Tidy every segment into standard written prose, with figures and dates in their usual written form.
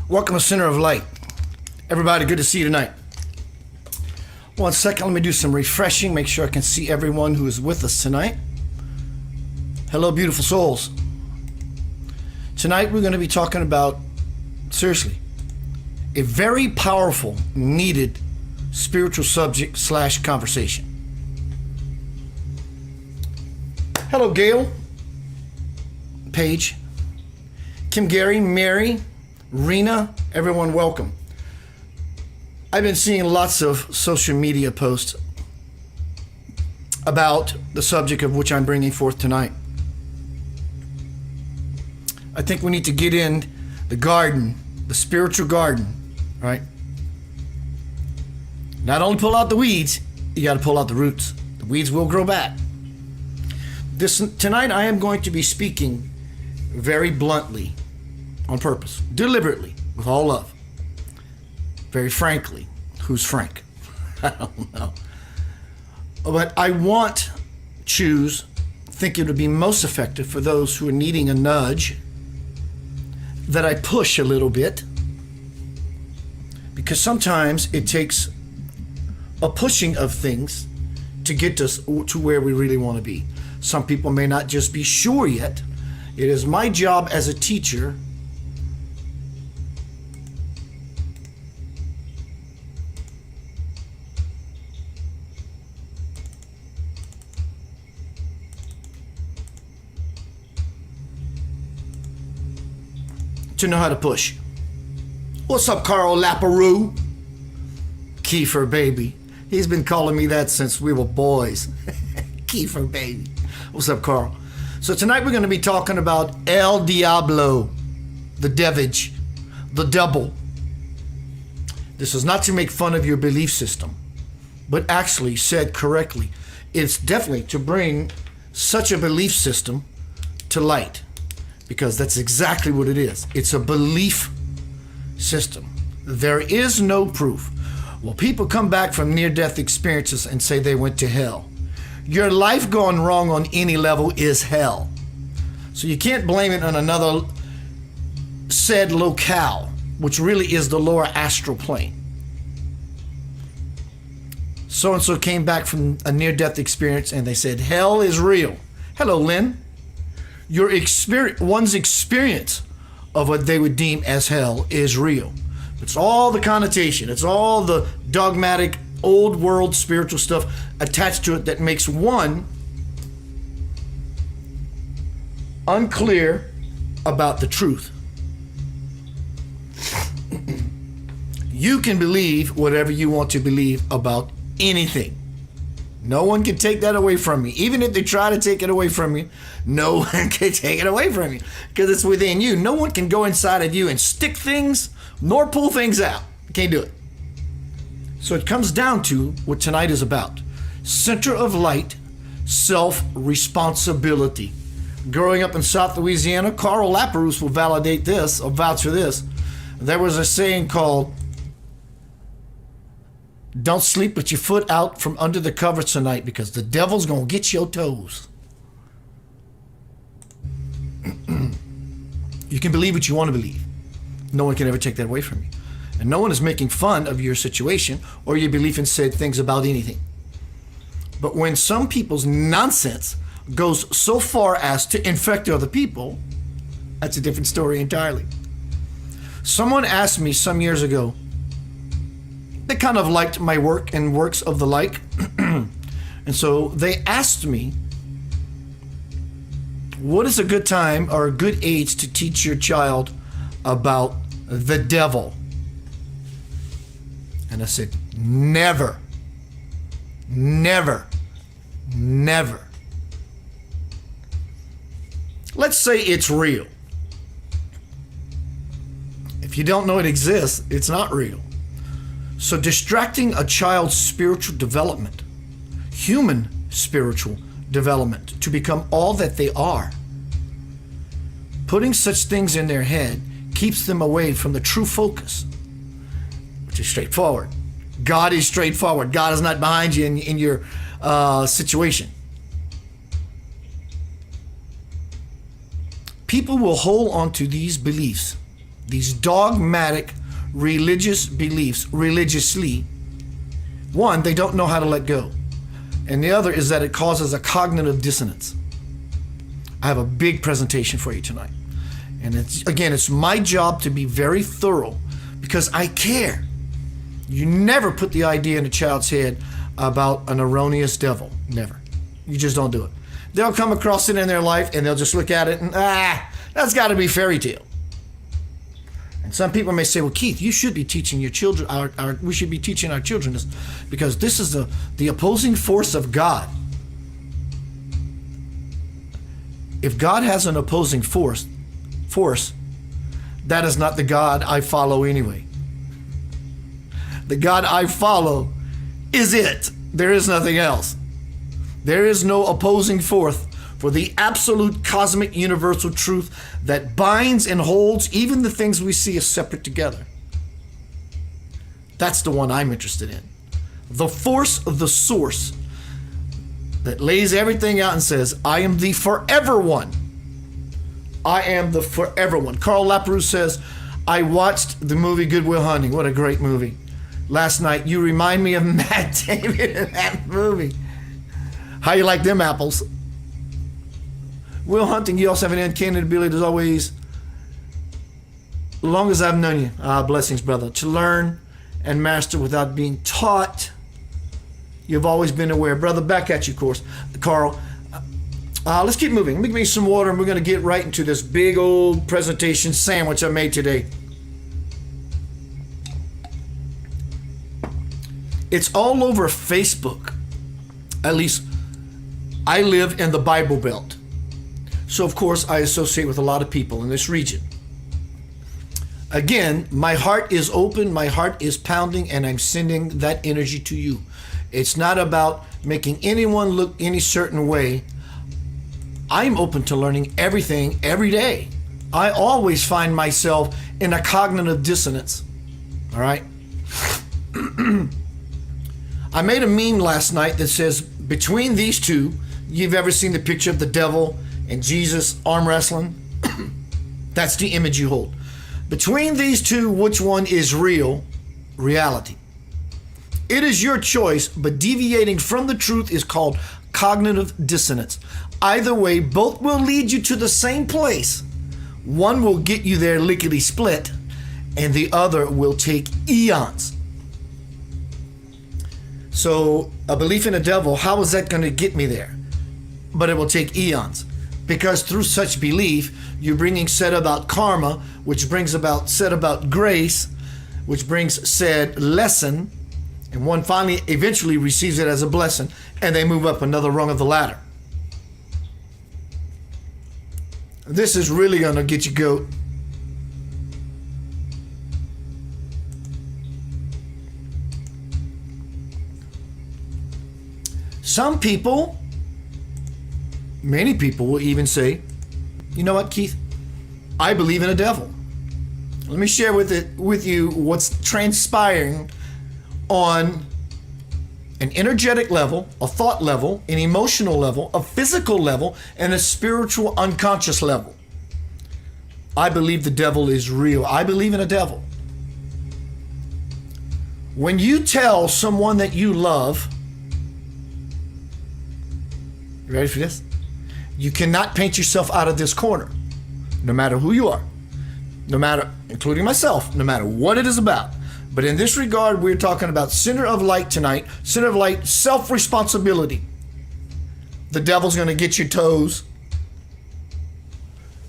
Welcome to Center of Light. Everybody, good to see you tonight. 1 second, let me do some refreshing, make sure I can see everyone who is with us tonight. Hello, beautiful souls. Tonight we're going to be talking about, seriously, a very powerful, needed spiritual subject / conversation. Hello, Gail, Paige, Kim, Gary, Mary, Rena, everyone welcome. I've been seeing lots of social media posts about the subject of which I'm bringing forth tonight. I think we need to get in the garden, the spiritual garden, right? Not only pull out the weeds, you got to pull out the roots. The weeds will grow back. Tonight I am going to be speaking very bluntly, on purpose, deliberately, with all love. Very frankly. Who's Frank? I don't know. But I think it would be most effective for those who are needing a nudge, that I push a little bit, because sometimes it takes a pushing of things to get us to where we really want to be. Some people may not just be sure yet. It is my job as a teacher to know how to push. What's up, Carl Laperoux? Kiefer baby. He's been calling me that since we were boys. Kiefer baby. What's up, Carl? So tonight we're going to be talking about El Diablo, the devage, the devil. This is not to make fun of your belief system, but actually, said correctly, it's definitely to bring such a belief system to light. Because that's exactly what it is. It's a belief system. There is no proof. Well, people come back from near-death experiences and say they went to hell. Your life gone wrong on any level is hell. So you can't blame it on another said locale, which really is the lower astral plane. So-and-so came back from a near-death experience and they said, hell is real. Hello, Lynn. Your experience, one's experience of what they would deem as hell is real. It's all the connotation. It's all the dogmatic, old world spiritual stuff attached to it that makes one unclear about the truth. You can believe whatever you want to believe about anything. No one can take that away from you. Even if they try to take it away from you, no one can take it away from you because it's within you. No one can go inside of you and stick things nor pull things out. You can't do it. So it comes down to what tonight is about. Center of Light, self-responsibility. Growing up in South Louisiana, Carl Laperoux will validate this or vouch for this. There was a saying called, don't sleep with your foot out from under the covers tonight because the devil's going to get your toes. You can believe what you want to believe. No one can ever take that away from you. And no one is making fun of your situation or your belief in said things about anything. But when some people's nonsense goes so far as to infect other people, that's a different story entirely. Someone asked me some years ago, they kind of liked my work and works of the like. And so they asked me, what is a good time or a good age to teach your child about the devil? And I said, never, never, never. Let's say it's real. If you don't know it exists, it's not real. So distracting a child's spiritual development, human spiritual development, to become all that they are, putting such things in their head keeps them away from the true focus, which is straightforward. God is straightforward. God is not behind you in your situation. People will hold on to these beliefs these dogmatic religious beliefs religiously, one, they don't know how to let go. And the other is that it causes a cognitive dissonance. I have a big presentation for you tonight. And it's my job to be very thorough because I care. You never put the idea in a child's head about an erroneous devil. Never. You just don't do it. They'll come across it in their life and they'll just look at it and, that's got to be fairy tale. And some people may say, well, Keith, you should be teaching your children, we should be teaching our children this because this is the opposing force of God. If God has an opposing force, that is not the God I follow anyway. The God I follow is it. There is nothing else. There is no opposing force for the absolute cosmic universal truth that binds and holds even the things we see as separate together. That's the one I'm interested in. The force of the source that lays everything out and says, I am the forever one. I am the forever one. Carl Lapperoux says, I watched the movie Good Will Hunting. What a great movie. Last night, you remind me of Matt Damon in that movie. How you like them apples? Will Hunting, you also have an uncanny ability as always, as long as I've known you, blessings, brother, to learn and master without being taught. You've always been aware. Brother, back at you, of course. Carl, let's keep moving. Let me give me some water and we're going to get right into this big old presentation sandwich I made today. It's all over Facebook. At least I live in the Bible Belt. So, of course, I associate with a lot of people in this region. Again, my heart is open, my heart is pounding, and I'm sending that energy to you. It's not about making anyone look any certain way. I'm open to learning everything every day. I always find myself in a cognitive dissonance. All right? I made a meme last night that says, between these two, you've ever seen the picture of the devil and Jesus arm wrestling? That's the image you hold. Between these two, which one is real? Reality. It is your choice, but deviating from the truth is called cognitive dissonance. Either way, both will lead you to the same place. One will get you there lickety split, and the other will take eons. So a belief in a devil, how is that going to get me there? But it will take eons. Because through such belief, you're bringing said about karma, which brings about said about grace, which brings said lesson, and one finally eventually receives it as a blessing, and they move up another rung of the ladder. This is really going to get you goat. Some people, many people will even say, you know what, Keith? I believe in a devil. Let me share with you what's transpiring on an energetic level, a thought level, an emotional level, a physical level, and a spiritual unconscious level. I believe the devil is real. I believe in a devil. When you tell someone that you love, you ready for this? You cannot paint yourself out of this corner, no matter who you are, no matter, including myself, no matter what it is about. But in this regard, we're talking about center of light tonight, center of light, self-responsibility. The devil's going to get your toes.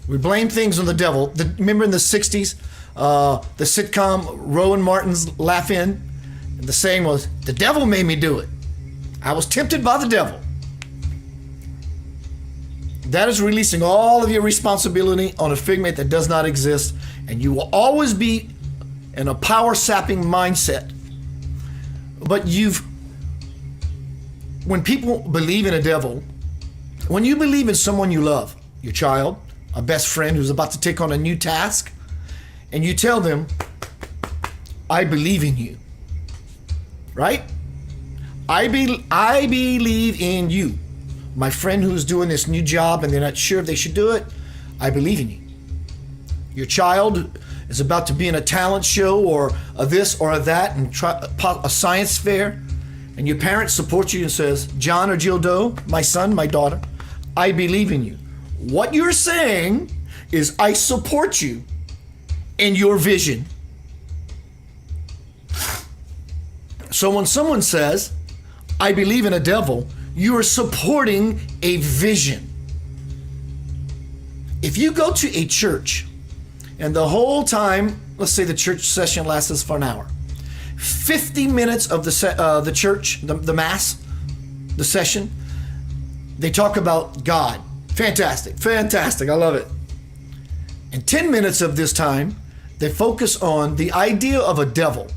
We blame things on the devil. Remember in the 60s, the sitcom Rowan Martin's Laugh In? And the saying was, the devil made me do it. I was tempted by the devil. That is releasing all of your responsibility on a figment that does not exist, and you will always be in a power-sapping mindset. But when people believe in a devil, when you believe in someone you love, your child, a best friend who's about to take on a new task, and you tell them, I believe in you, right? I believe in you. My friend who's doing this new job and they're not sure if they should do it, I believe in you. Your child is about to be in a talent show or a this or a that and try a science fair, and your parents support you and says, John or Jill Doe, my son, my daughter, I believe in you. What you're saying is I support you in your vision. So when someone says, I believe in a devil, you are supporting a vision. If you go to a church and the whole time, let's say the church session lasts for an hour, 50 minutes of the church, the mass, the session, they talk about God. Fantastic, fantastic, I love it. And 10 minutes of this time, they focus on the idea of a devil.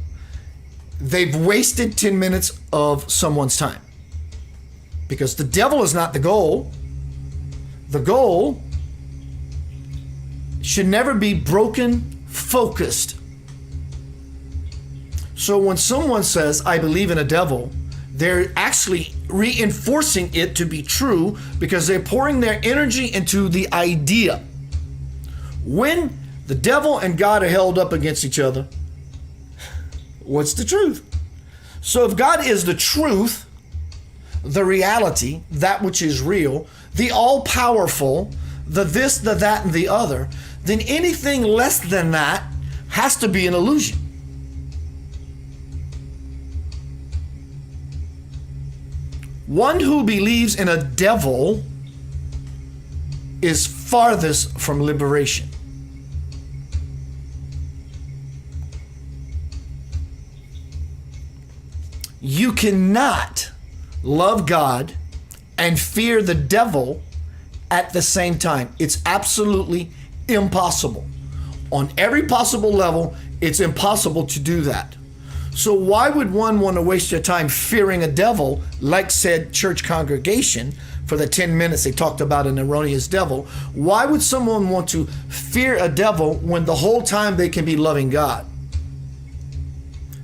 They've wasted 10 minutes of someone's time. Because the devil is not the goal. The goal should never be broken, focused. So when someone says, I believe in a devil, they're actually reinforcing it to be true because they're pouring their energy into the idea. When the devil and God are held up against each other, what's the truth? So if God is the truth, the reality, that which is real, the all-powerful, the this, the that, and the other, then anything less than that has to be an illusion. One who believes in a devil is farthest from liberation. You cannot love God and fear the devil at the same time. It's absolutely impossible. On every possible level, it's impossible to do that. So why would one want to waste their time fearing a devil, like said church congregation, for the 10 minutes they talked about an erroneous devil? Why would someone want to fear a devil when the whole time they can be loving God?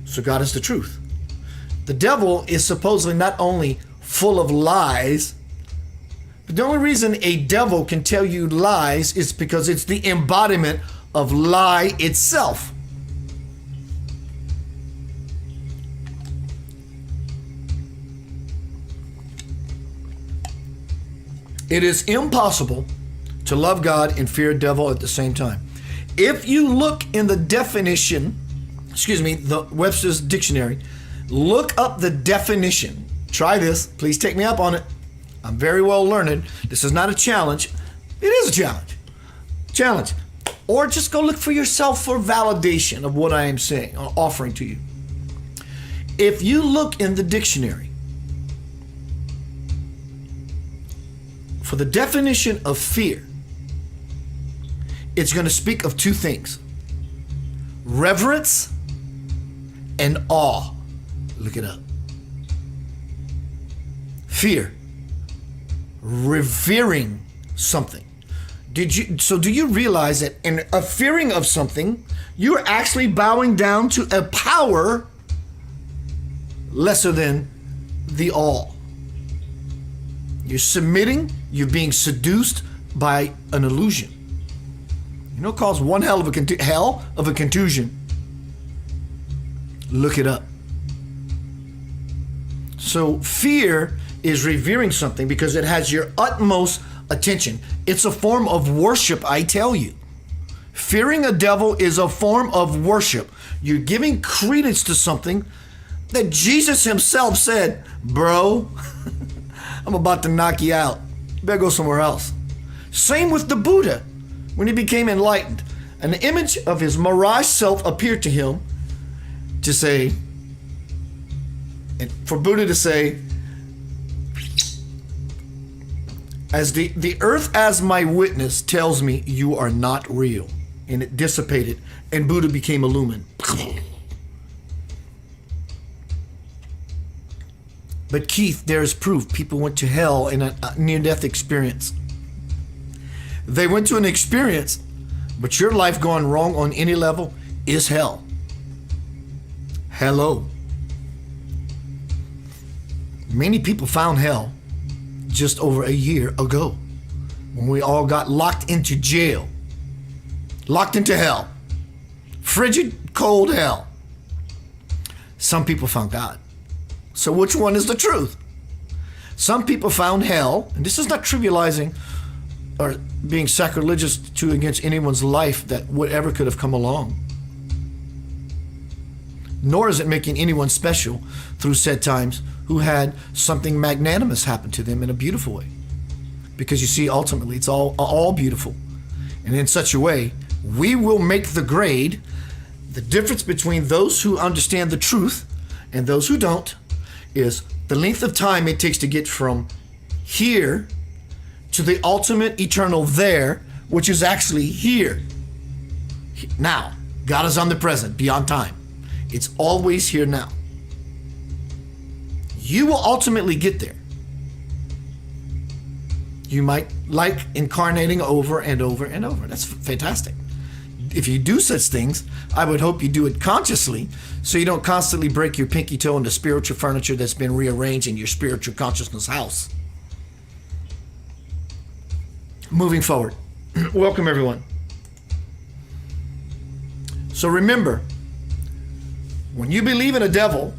So God is the truth. The devil is supposedly not only full of lies, but the only reason a devil can tell you lies is because it's the embodiment of lie itself. It is impossible to love God and fear a devil at the same time. If you look in the definition, the Webster's dictionary, look up the definition. Try this. Please take me up on it. I'm very well learned. This is not a challenge. It is a challenge. Challenge. Or just go look for yourself for validation of what I am saying or offering to you. If you look in the dictionary for the definition of fear, it's going to speak of two things: reverence and awe. Look it up. Fear. Revering something. Do you realize that in a fearing of something, you're actually bowing down to a power lesser than the all? You're submitting, you're being seduced by an illusion. You know, it caused one hell of a contusion. Look it up. So fear is revering something because it has your utmost attention. It's a form of worship, I tell you. Fearing a devil is a form of worship. You're giving credence to something that Jesus himself said, bro, I'm about to knock you out. You better go somewhere else. Same with the Buddha. When he became enlightened, an image of his mirage self appeared to him to say, and for Buddha to say, as the earth as my witness tells me you are not real. And it dissipated and Buddha became illumined. But Keith, there's proof. People went to hell in a near-death experience. They went to an experience, but your life gone wrong on any level is hell. Hello. Many people found hell just over a year ago when we all got locked into jail, locked into hell. frigid, cold hell. Some people found God. So which one is the truth? Some people found hell, and this is not trivializing or being sacrilegious to against anyone's life that whatever could have come along. Nor is it making anyone special through said times who had something magnanimous happen to them in a beautiful way. Because you see, ultimately, it's all beautiful. And in such a way, we will make the grade, the difference between those who understand the truth and those who don't, is the length of time it takes to get from here to the ultimate eternal there, which is actually here. Now, God is omnipresent, beyond time. It's always here now. You will ultimately get there. You might like incarnating over and over and over. That's fantastic. If you do such things, I would hope you do it consciously so you don't constantly break your pinky toe into spiritual furniture that's been rearranged in your spiritual consciousness house. Moving forward. Welcome, everyone. So remember, when you believe in a devil,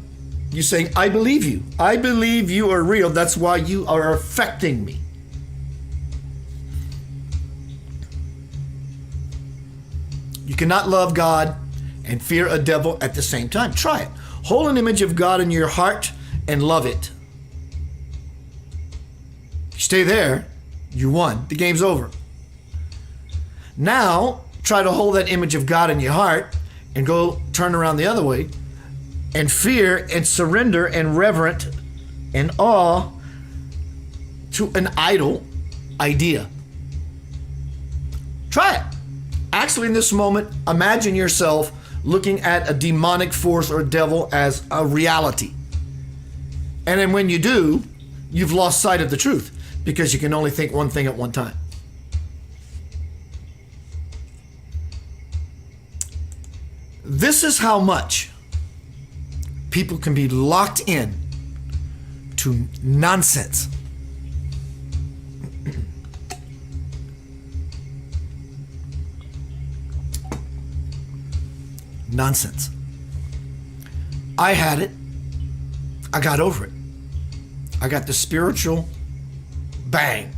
you're saying, I believe you. I believe you are real. That's why you are affecting me. You cannot love God and fear a devil at the same time. Try it. Hold an image of God in your heart and love it. You stay there, you won. The game's over. Now, try to hold that image of God in your heart and go turn around the other way and fear and surrender and reverent and awe to an idol idea. Try it. Actually, in this moment, imagine yourself looking at a demonic force or devil as a reality. And then when you do, you've lost sight of the truth because you can only think one thing at one time. This is how much people can be locked in to nonsense. Nonsense. I had it. I got over it. I got the spiritual bang.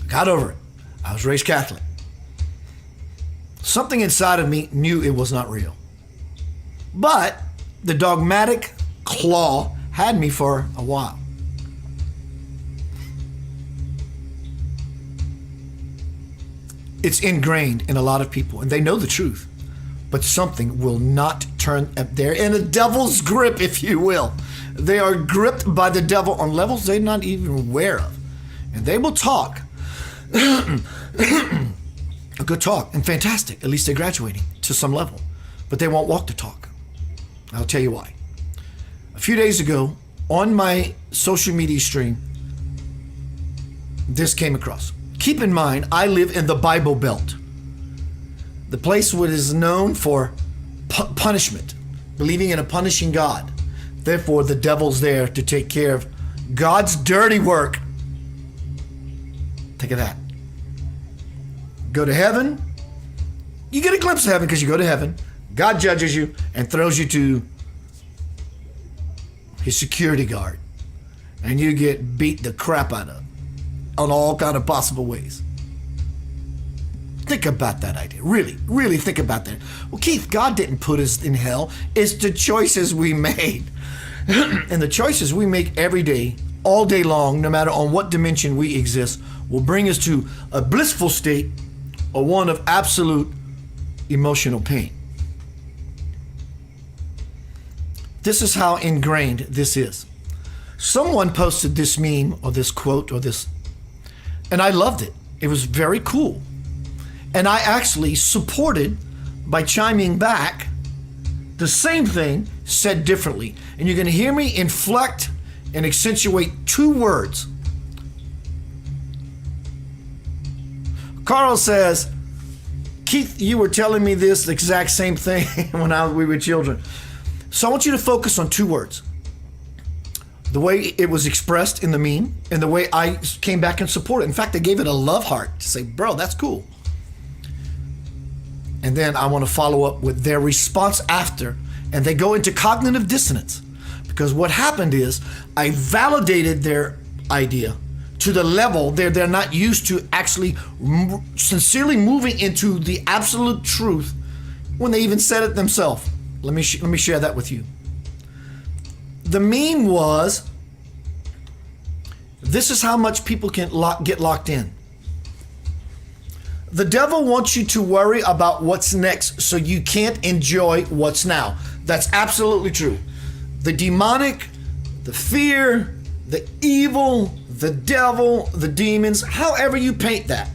I got over it. I was raised Catholic. Something inside of me knew it was not real. But the dogmatic claw had me for a while. It's ingrained in a lot of people, and they know the truth. But something will not turn up. They're in a devil's grip, if you will. They are gripped by the devil on levels they're not even aware of. And they will talk. A good talk, and fantastic. At least they're graduating to some level. But they won't walk the talk. I'll tell you why. A few days ago, on my social media stream, this came across. Keep in mind, I live in the Bible Belt. The place what is known for punishment, believing in a punishing God. Therefore, the devil's there to take care of God's dirty work. Think of that. Go to heaven. You get a glimpse of heaven because you go to heaven. God judges you and throws you to his security guard. And you get beat the crap out of on all kind of possible ways. Think about that idea. Really, really think about that. Well, Keith, God didn't put us in hell. It's the choices we made. And the choices we make every day, all day long, no matter on what dimension we exist, will bring us to a blissful state or one of absolute emotional pain. This is how ingrained this is. Someone posted this meme or this quote or this, and I loved it. It was very cool. And I actually supported by chiming back the same thing said differently. And you're going to hear me inflect and accentuate two words. Carl says, Keith, you were telling me this exact same thing when we were children. So I want you to focus on two words. The way it was expressed in the meme and the way I came back and supported it. In fact, I gave it a love heart to say, bro, that's cool. And then I want to follow up with their response after. And they go into cognitive dissonance. Because what happened is I validated their idea to the level they're not used to actually sincerely moving into the absolute truth when they even said it themselves. Let me share that with you. The meme was, this is how much people can get locked in. The devil wants you to worry about what's next so you can't enjoy what's now. That's absolutely true. The demonic, the fear, the evil, the devil, the demons, however you paint that.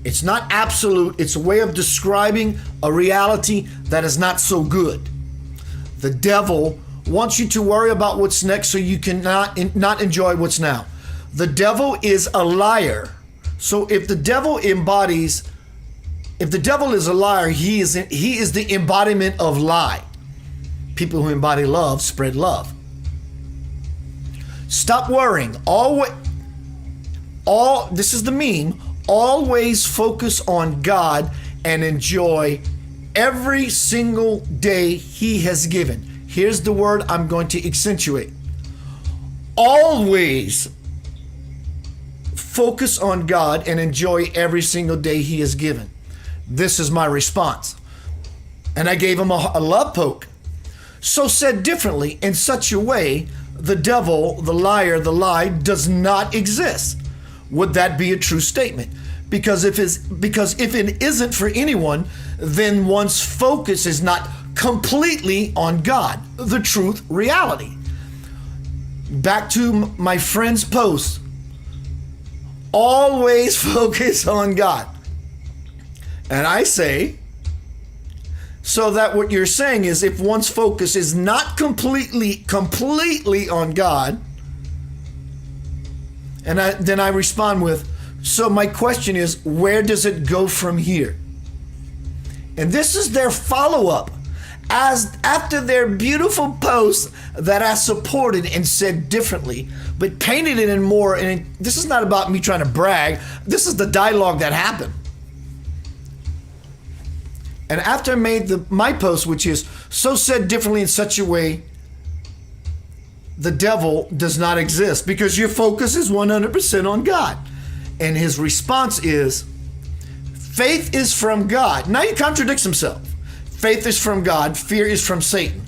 It's not absolute. It's a way of describing a reality that is not so good. The devil wants you to worry about what's next so you cannot not enjoy what's now. The devil is a liar. So if the devil is a liar, he is the embodiment of lie. People who embody love spread love. Stop worrying. This is the meme. Always focus on God and enjoy every single day He has given. Here's the word I'm going to accentuate. Always focus on God and enjoy every single day He has given. This is my response. And I gave him a love poke. So said differently, in such a way, the devil, the liar, the lie does not exist. Would that be a true statement? Because if it isn't for anyone, then one's focus is not completely on God, the truth, reality. Back to my friend's post. Always focus on God. And I say, so that what you're saying is if one's focus is not completely on God, and then I respond with, so my question is, where does it go from here? And this is their follow-up. As after their beautiful post that I supported and said differently, but painted it in more, and this is not about me trying to brag, this is the dialogue that happened. And after I made my post, which is so said differently in such a way, the devil does not exist because your focus is 100% on God. And his response is, faith is from God. Now he contradicts himself. Faith is from God, fear is from Satan.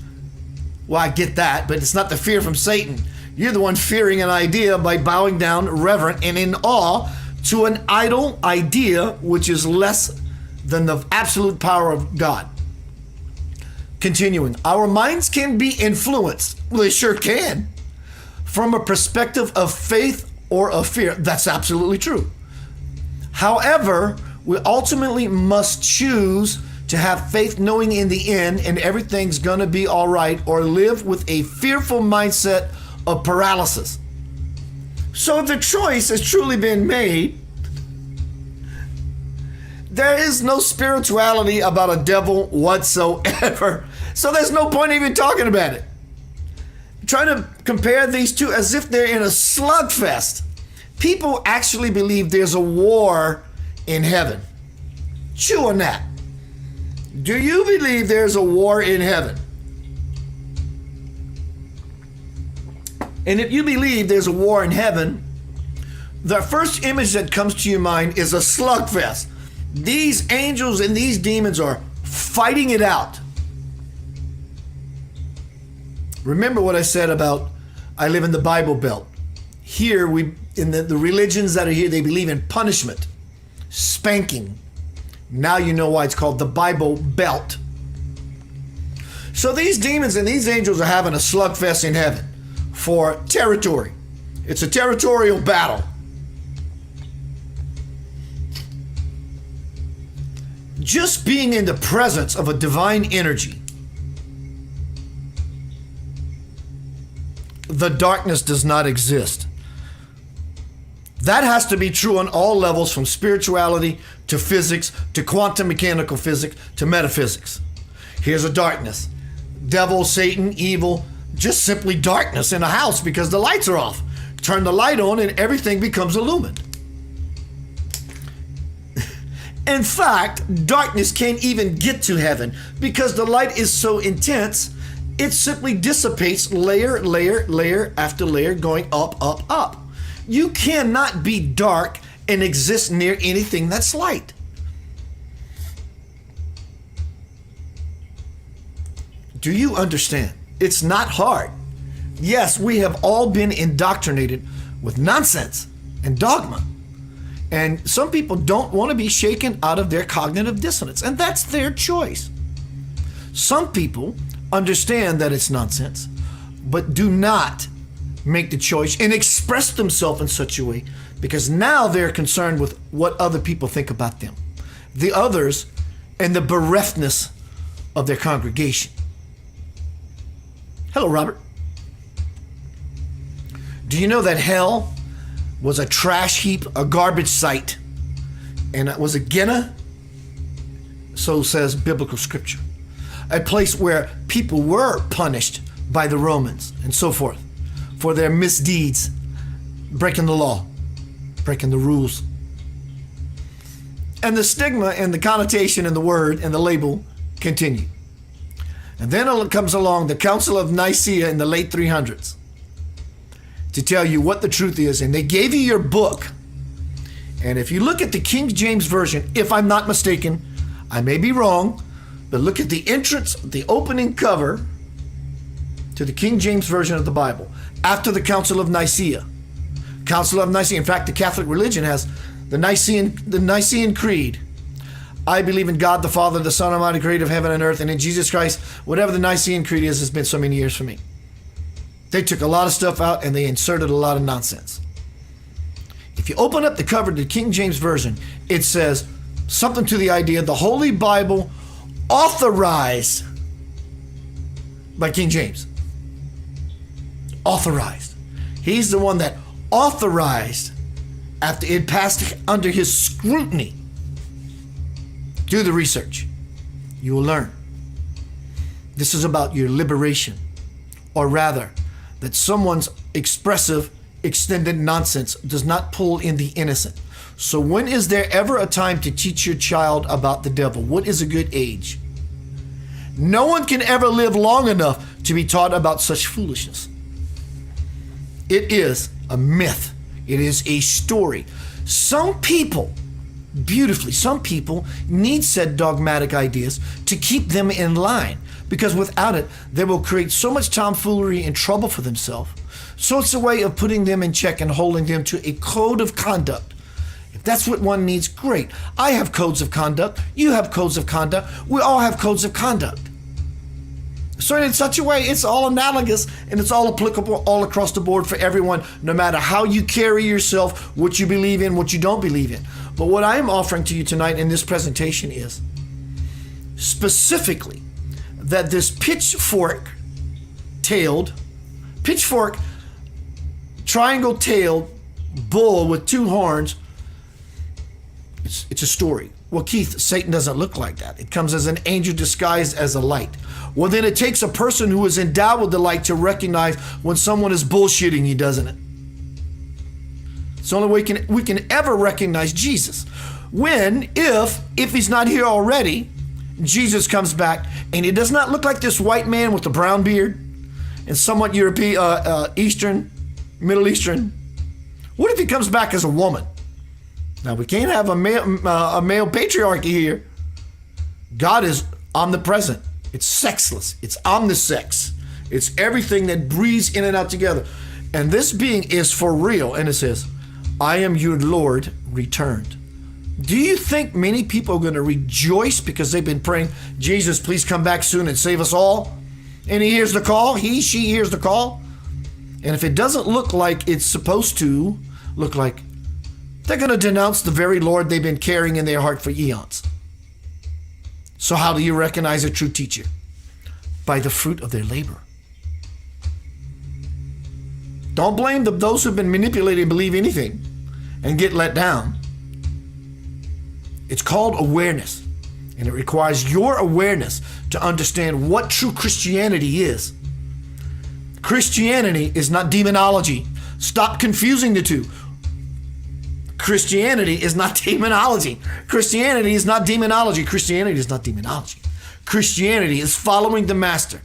Well, I get that, but it's not the fear from Satan. You're the one fearing an idea by bowing down reverent and in awe to an idol idea which is less than the absolute power of God. Continuing, our minds can be influenced. Well, they sure can. From a perspective of faith or of fear. That's absolutely true. However, we ultimately must choose to have faith knowing in the end and everything's going to be all right, or live with a fearful mindset of paralysis. So if the choice has truly been made, there is no spirituality about a devil whatsoever. So there's no point even talking about it. Trying to compare these two as if they're in a slugfest. People actually believe there's a war in heaven. Chew on that. Do you believe there's a war in heaven? And if you believe there's a war in heaven, the first image that comes to your mind is a slugfest. These angels and these demons are fighting it out. Remember what I said about I live in the Bible Belt. Here, in the religions that are here, they believe in punishment, spanking. Now you know why it's called the Bible Belt. So these demons and these angels are having a slugfest in heaven for territory. It's a territorial battle. Just being in the presence of a divine energy, the darkness does not exist. That has to be true on all levels, from spirituality to physics to quantum mechanical physics to metaphysics. Here's a darkness. Devil, Satan, evil, just simply darkness in a house because the lights are off. Turn the light on and everything becomes illumined. In fact, darkness can't even get to heaven because the light is so intense, it simply dissipates layer after layer, going up. You cannot be dark and exist near anything that's light. Do you understand? It's not hard. Yes, we have all been indoctrinated with nonsense and dogma. And some people don't want to be shaken out of their cognitive dissonance, and that's their choice. Some people understand that it's nonsense, but do not make the choice and express themselves in such a way because now they're concerned with what other people think about them, the others, and the bereftness of their congregation. Hello, Robert. Do you know that hell was a trash heap, a garbage site, and it was a Gehenna? So says biblical scripture. A place where people were punished by the Romans and so forth for their misdeeds, breaking the law, breaking the rules. And the stigma and the connotation and the word and the label continue. And then comes along the Council of Nicaea in the late 300s to tell you what the truth is. And they gave you your book. And if you look at the King James Version, if I'm not mistaken, I may be wrong, but look at the entrance, the opening cover to the King James Version of the Bible after the Council of Nicaea. Council of Nicaea. In fact, the Catholic religion has the Nicene Creed. I believe in God the Father, the Son Almighty, creator of heaven and earth, and in Jesus Christ. Whatever the Nicene Creed is, it's been so many years for me. They took a lot of stuff out and they inserted a lot of nonsense. If you open up the cover to the King James Version, it says something to the idea the Holy Bible authorized by King James. Authorized. He's the one that authorized after it passed under his scrutiny. Do the research. You will learn. This is about your liberation, or rather, that someone's expressive, extended nonsense does not pull in the innocent. So when is there ever a time to teach your child about the devil? What is a good age? No one can ever live long enough to be taught about such foolishness. It is a myth. It is a story. Some people need said dogmatic ideas to keep them in line, because without it, they will create so much tomfoolery and trouble for themselves. So it's a way of putting them in check and holding them to a code of conduct. If that's what one needs, great. I have codes of conduct. You have codes of conduct. We all have codes of conduct. So in such a way, it's all analogous and it's all applicable all across the board for everyone, no matter how you carry yourself, what you believe in, what you don't believe in. But what I am offering to you tonight in this presentation is specifically that this pitchfork, triangle-tailed bull with two horns, it's a story. Well, Keith, Satan doesn't look like that. It comes as an angel disguised as a light. Well, then it takes a person who is endowed with the light to recognize when someone is bullshitting you, doesn't it? It's the only way we can ever recognize Jesus. If he's not here already, Jesus comes back and he does not look like this white man with a brown beard and somewhat European, Eastern, Middle Eastern. What if he comes back as a woman? Now, we can't have a male patriarchy here. God is omnipresent. It's sexless. It's omnisex. It's everything that breathes in and out together. And this being is for real. And it says, I am your Lord returned. Do you think many people are going to rejoice because they've been praying, Jesus, please come back soon and save us all? And he hears the call. She hears the call. And if it doesn't look like it's supposed to look like, they're going to denounce the very Lord they've been carrying in their heart for eons. So how do you recognize a true teacher? By the fruit of their labor. Don't blame those who've been manipulated and believe anything and get let down. It's called awareness, and it requires your awareness to understand what true Christianity is. Christianity is not demonology. Stop confusing the two. Christianity is not demonology. Christianity is not demonology. Christianity is not demonology. Christianity is following the master.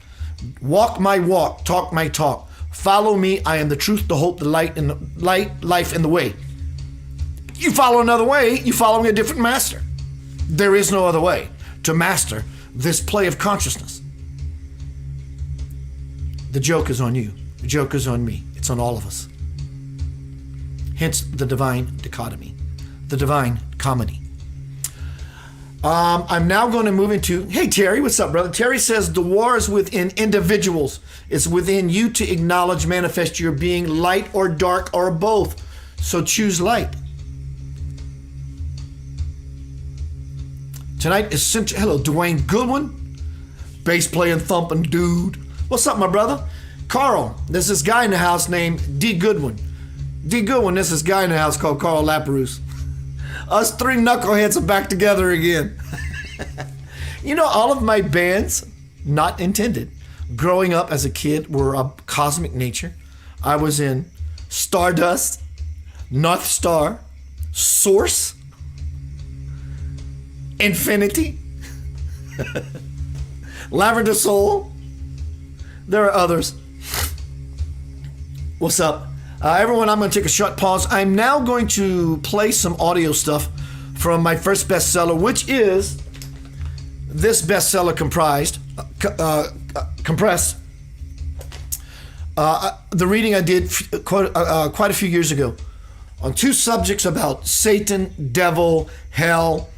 Walk my walk, talk my talk. Follow me. I am the truth, the hope, the light, and the life, and the way. You follow another way, you following a different master. There is no other way to master this play of consciousness. The joke is on you. The joke is on me. It's on all of us. Hence the divine dichotomy, the divine comedy. I'm now going to move into, hey, Terry, what's up, brother? Terry says the war is within individuals. It's within you to acknowledge, manifest your being, light or dark or both. So choose light. Tonight is Central. Hello, Dwayne Goodwin, bass playing, thumping dude. What's up, my brother? Carl, there's this guy in the house named D. Goodwin. D. Goodwin, there's this guy in the house called Carl Lapperouse. Us three knuckleheads are back together again. You know, all of my bands, not intended, growing up as a kid were of cosmic nature. I was in Stardust, North Star, Source, Infinity, Lavender Soul. There are others. What's up? Everyone, I'm going to take a short pause. I'm now going to play some audio stuff from my first bestseller, which is this bestseller compressed. The reading I did quite a few years ago on two subjects about Satan, devil, hell.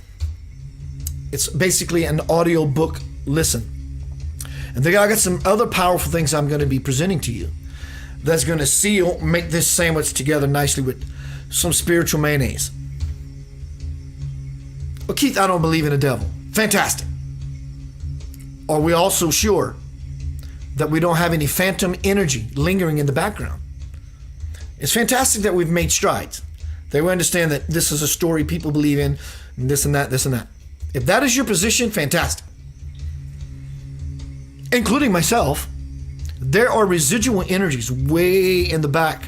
It's basically an audio book listen. And then I got some other powerful things I'm going to be presenting to you that's going to make this sandwich together nicely with some spiritual mayonnaise. Well, Keith, I don't believe in a devil. Fantastic. Are we also sure that we don't have any phantom energy lingering in the background? It's fantastic that we've made strides. That we understand that this is a story people believe in, and this and that, this and that. If that is your position, fantastic. Including myself, there are residual energies way in the back.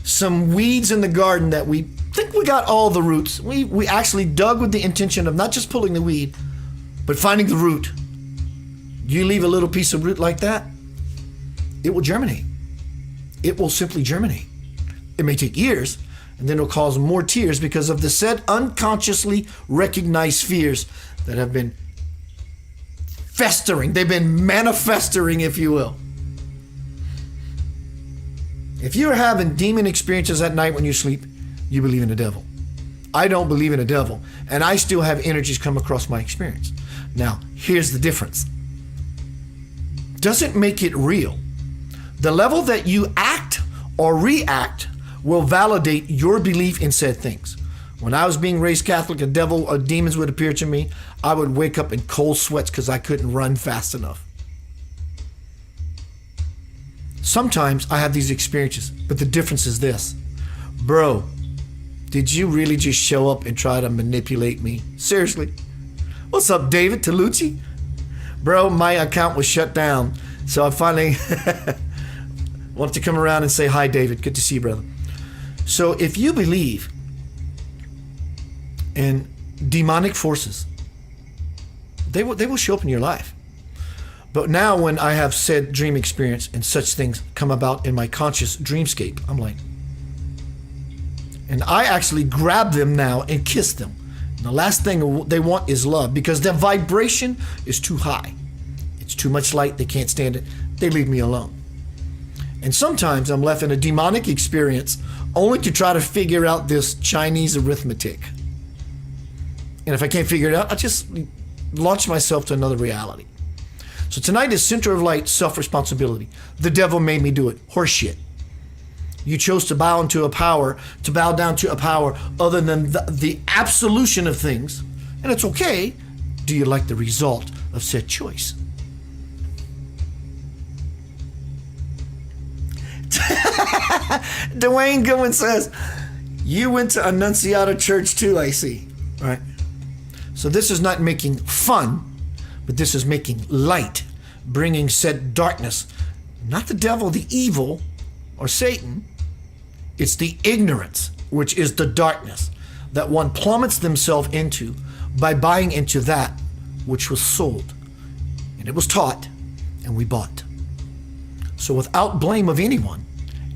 Some weeds in the garden that we think we got all the roots. We actually dug with the intention of not just pulling the weed, but finding the root. You leave a little piece of root like that, it will germinate. It will simply germinate. It may take years, and then it'll cause more tears because of the said unconsciously recognized fears that have been festering. They've been manifesting, if you will. If you're having demon experiences at night when you sleep, you believe in the devil. I don't believe in a devil, and I still have energies come across my experience. Now, here's the difference. Doesn't make it real. The level that you act or react will validate your belief in said things. When I was being raised Catholic, a devil or demons would appear to me. I would wake up in cold sweats because I couldn't run fast enough. Sometimes I have these experiences, but the difference is this. Bro, did you really just show up and try to manipulate me? Seriously? What's up, David Tolucci? Bro, my account was shut down, so I finally wanted to come around and say hi, David. Good to see you, brother. So if you believe in demonic forces, they will show up in your life. But now when I have said dream experience and such things come about in my conscious dreamscape, I'm like, and I actually grab them now and kiss them. And the last thing they want is love because their vibration is too high. It's too much light. They can't stand it. They leave me alone. And sometimes I'm left in a demonic experience only to try to figure out this Chinese arithmetic. And if I can't figure it out, I just launch myself to another reality. So tonight is Center of Light, self-responsibility. The devil made me do it. Horseshit. You chose to bow down to a power other than the absolution of things. And it's okay. Do you like the result of said choice? Dwayne Goodwin says, you went to Annunciata Church too, I see. All right. So this is not making fun, but this is making light, bringing said darkness. Not the devil, the evil, or Satan. It's the ignorance, which is the darkness. that one plummets themselves into by buying into that which was sold. And it was taught, and we bought. So without blame of anyone,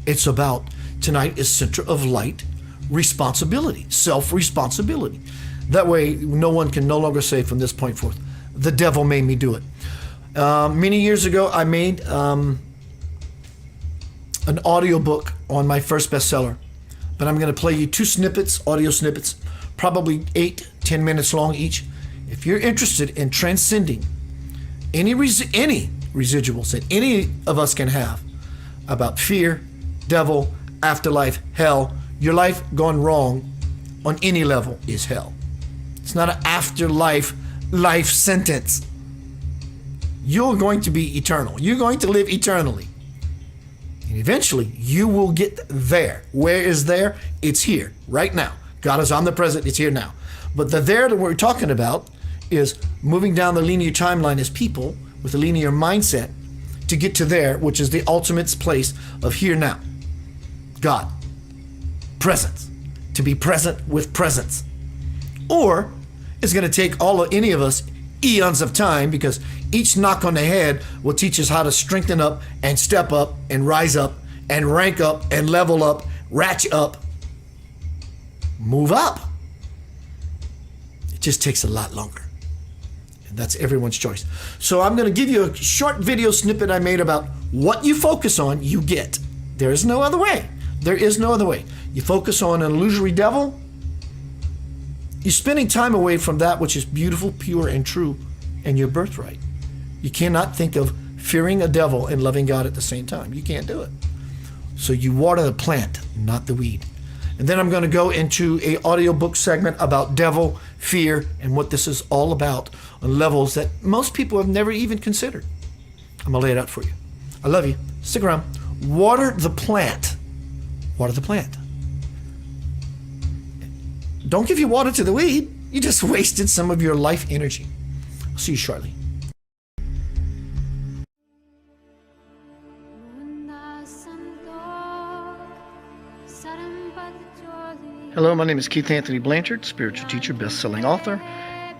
it's about tonight is Center of Light responsibility, self-responsibility. That way, no one can no longer say from this point forth, the devil made me do it. Many years ago, I made an audiobook on my first bestseller, but I'm going to play you 2 snippets, audio snippets, probably 8-10 minutes long each. If you're interested in transcending any residuals that any of us can have about fear, devil, afterlife, hell, your life gone wrong on any level is hell. It's not an afterlife life sentence. You're going to be eternal. You're going to live eternally. And eventually you will get there. Where is there? It's here, right now. God is omnipresent. It's here now. But the there that we're talking about is moving down the linear timeline as people with a linear mindset to get to there, which is the ultimate place of here now. God, presence, to be present with presence. Or it's going to take any of us eons of time, because each knock on the head will teach us how to strengthen up and step up and rise up and rank up and level up, ratchet up, move up. It just takes a lot longer. And that's everyone's choice. So I'm going to give you a short video snippet I made about what you focus on, you get. There is no other way. There is no other way. You focus on an illusory devil, you're spending time away from that which is beautiful, pure, and true, and your birthright. You cannot think of fearing a devil and loving God at the same time. You can't do it. So you water the plant, not the weed. And then I'm going to go into an audiobook segment about devil, fear, and what this is all about on levels that most people have never even considered. I'm going to lay it out for you. I love you. Stick around. Water the plant. Water the plant. Don't give your water to the weed. You just wasted some of your life energy. I'll see you shortly. Hello, my name is Keith Anthony Blanchard, spiritual teacher, best-selling author,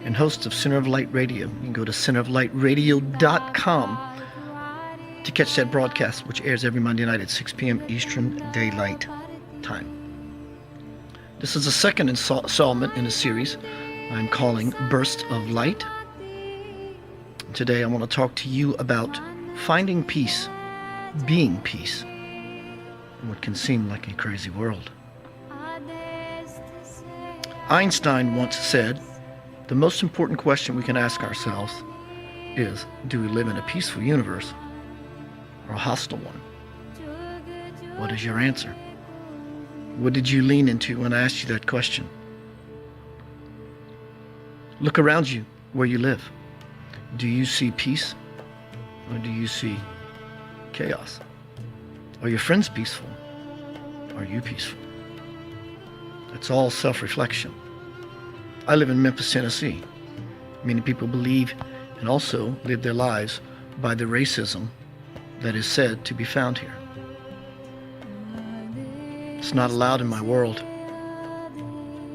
and host of Center of Light Radio. You can go to centeroflightradio.com to catch that broadcast, which airs every Monday night at 6 p.m. Eastern Daylight Time. This is the second installment in a series I'm calling Bursts of Light. Today I want to talk to you about finding peace, being peace, in what can seem like a crazy world. Einstein once said, the most important question we can ask ourselves is, do we live in a peaceful universe or a hostile one? What is your answer? What did you lean into when I asked you that question? Look around you where you live. Do you see peace or do you see chaos? Are your friends peaceful? Are you peaceful? It's all self-reflection. I live in Memphis, Tennessee. Many people believe and also live their lives by the racism that is said to be found here. It's not allowed in my world.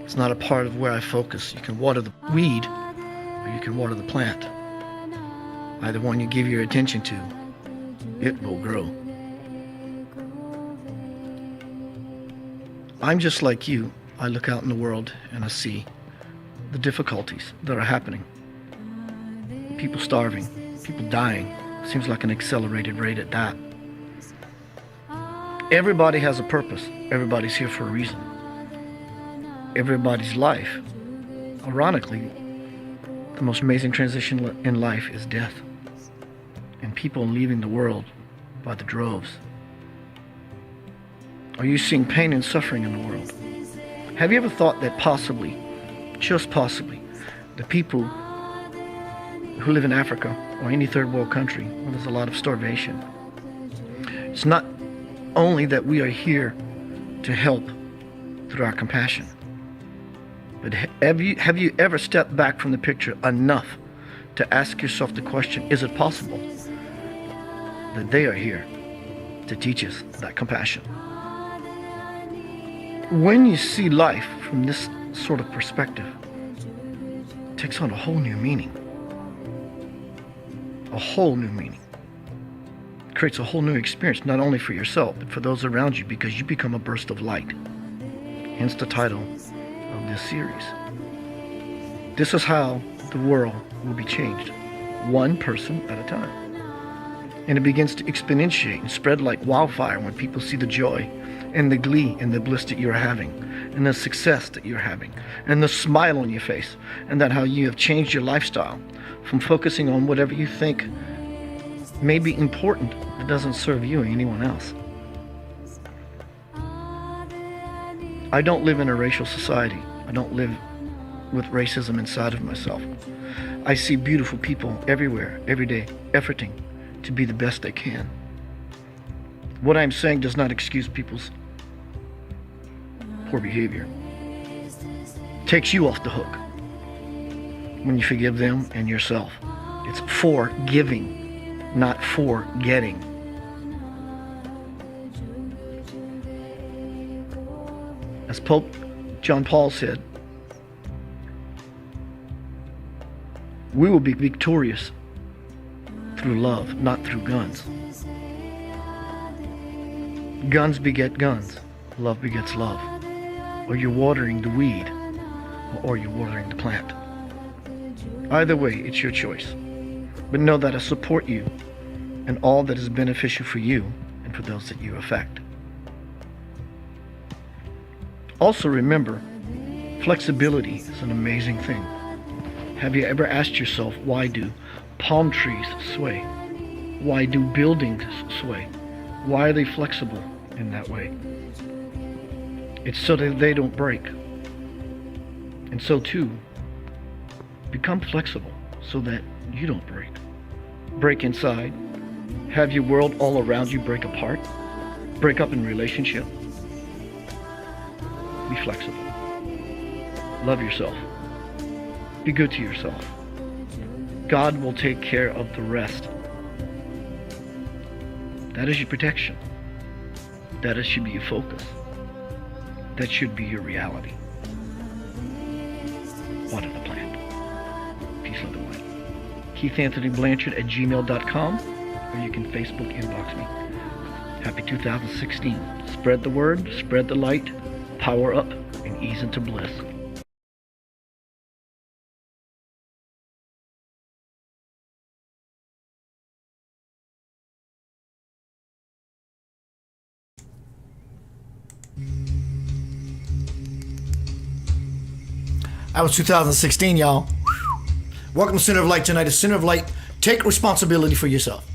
It's not a part of where I focus. You can water the weed or you can water the plant. Either one you give your attention to, it will grow. I'm just like you. I look out in the world and I see the difficulties that are happening. People starving, people dying. Seems like an accelerated rate at that. Everybody has a purpose. Everybody's here for a reason. Everybody's life, ironically, the most amazing transition in life is death. And people leaving the world by the droves. Are you seeing pain and suffering in the world? Have you ever thought that possibly, just possibly, the people who live in Africa or any third world country where there's a lot of starvation, it's not only that we are here to help through our compassion, but have you ever stepped back from the picture enough to ask yourself the question, is it possible that they are here to teach us that compassion? When you see life from this sort of perspective, it takes on a whole new meaning. A whole new meaning. It creates a whole new experience, not only for yourself, but for those around you, because you become a burst of light. Hence the title of this series. This is how the world will be changed, one person at a time. And it begins to exponentiate and spread like wildfire when people see the joy and the glee and the bliss that you're having, and the success that you're having, and the smile on your face, and that how you have changed your lifestyle from focusing on whatever you think may be important that doesn't serve you or anyone else. I don't live in a racial society. I don't live with racism inside of myself. I see beautiful people everywhere, every day, efforting to be the best they can. What I'm saying does not excuse people's poor behavior. It takes you off the hook when you forgive them and yourself. It's forgiving, not forgetting. As Pope John Paul said, we will be victorious through love, not through guns. Guns beget guns. Love begets love. Or you're watering the weed, or you're watering the plant. Either way, it's your choice. But know that I support you and all that is beneficial for you and for those that you affect. Also remember, flexibility is an amazing thing. Have you ever asked yourself, why do palm trees sway? Why do buildings sway? Why are they flexible in that way? It's so that they don't break. And so too, become flexible so that you don't break. Break inside. Have your world all around you break apart. Break up in relationship. Be flexible. Love yourself. Be good to yourself. God will take care of the rest. That is your protection. That should be your focus. That should be your reality. Water the plant. Peace, love, and light. KeithAnthonyBlanchard@gmail.com, or you can Facebook inbox me. Happy 2016. Spread the word, spread the light, power up, and ease into bliss. That was 2016, y'all. Welcome to Center of Light tonight. At Center of Light, take responsibility for yourself.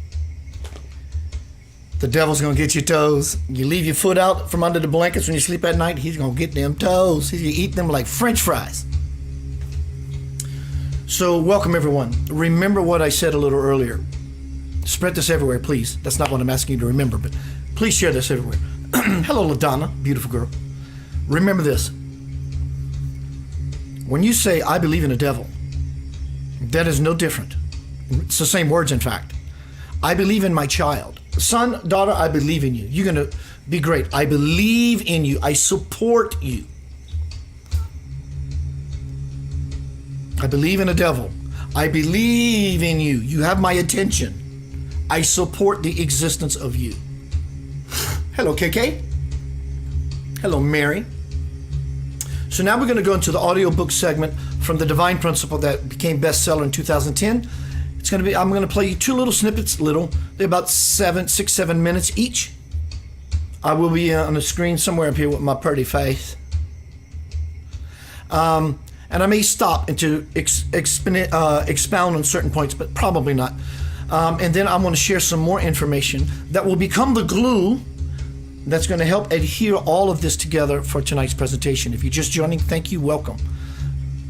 The devil's gonna get your toes. You leave your foot out from under the blankets when you sleep at night, he's gonna get them toes. He's gonna eat them like French fries. So welcome everyone. Remember what I said a little earlier. Spread this everywhere, please. That's not what I'm asking you to remember, but please share this everywhere. Hello, LaDonna, beautiful girl. Remember this. When you say, I believe in the devil, that is no different. It's the same words, in fact. I believe in my child. Son, daughter, I believe in you. You're going to be great. I believe in you. I support you. I believe in the devil. I believe in you. You have my attention. I support the existence of you. Hello, KK. Hello, Mary. So now we're going to go into the audiobook segment from The Divine Principle that became bestseller in 2010. It's going to be, I'm going to play you two little snippets, they're about 6, 7 minutes each. I will be on the screen somewhere up here with my pretty face. And I may stop and to expound on certain points, but probably not. And then I'm going to share some more information that will become the glue that's going to help adhere all of this together for tonight's presentation. If you're just joining, thank you, welcome.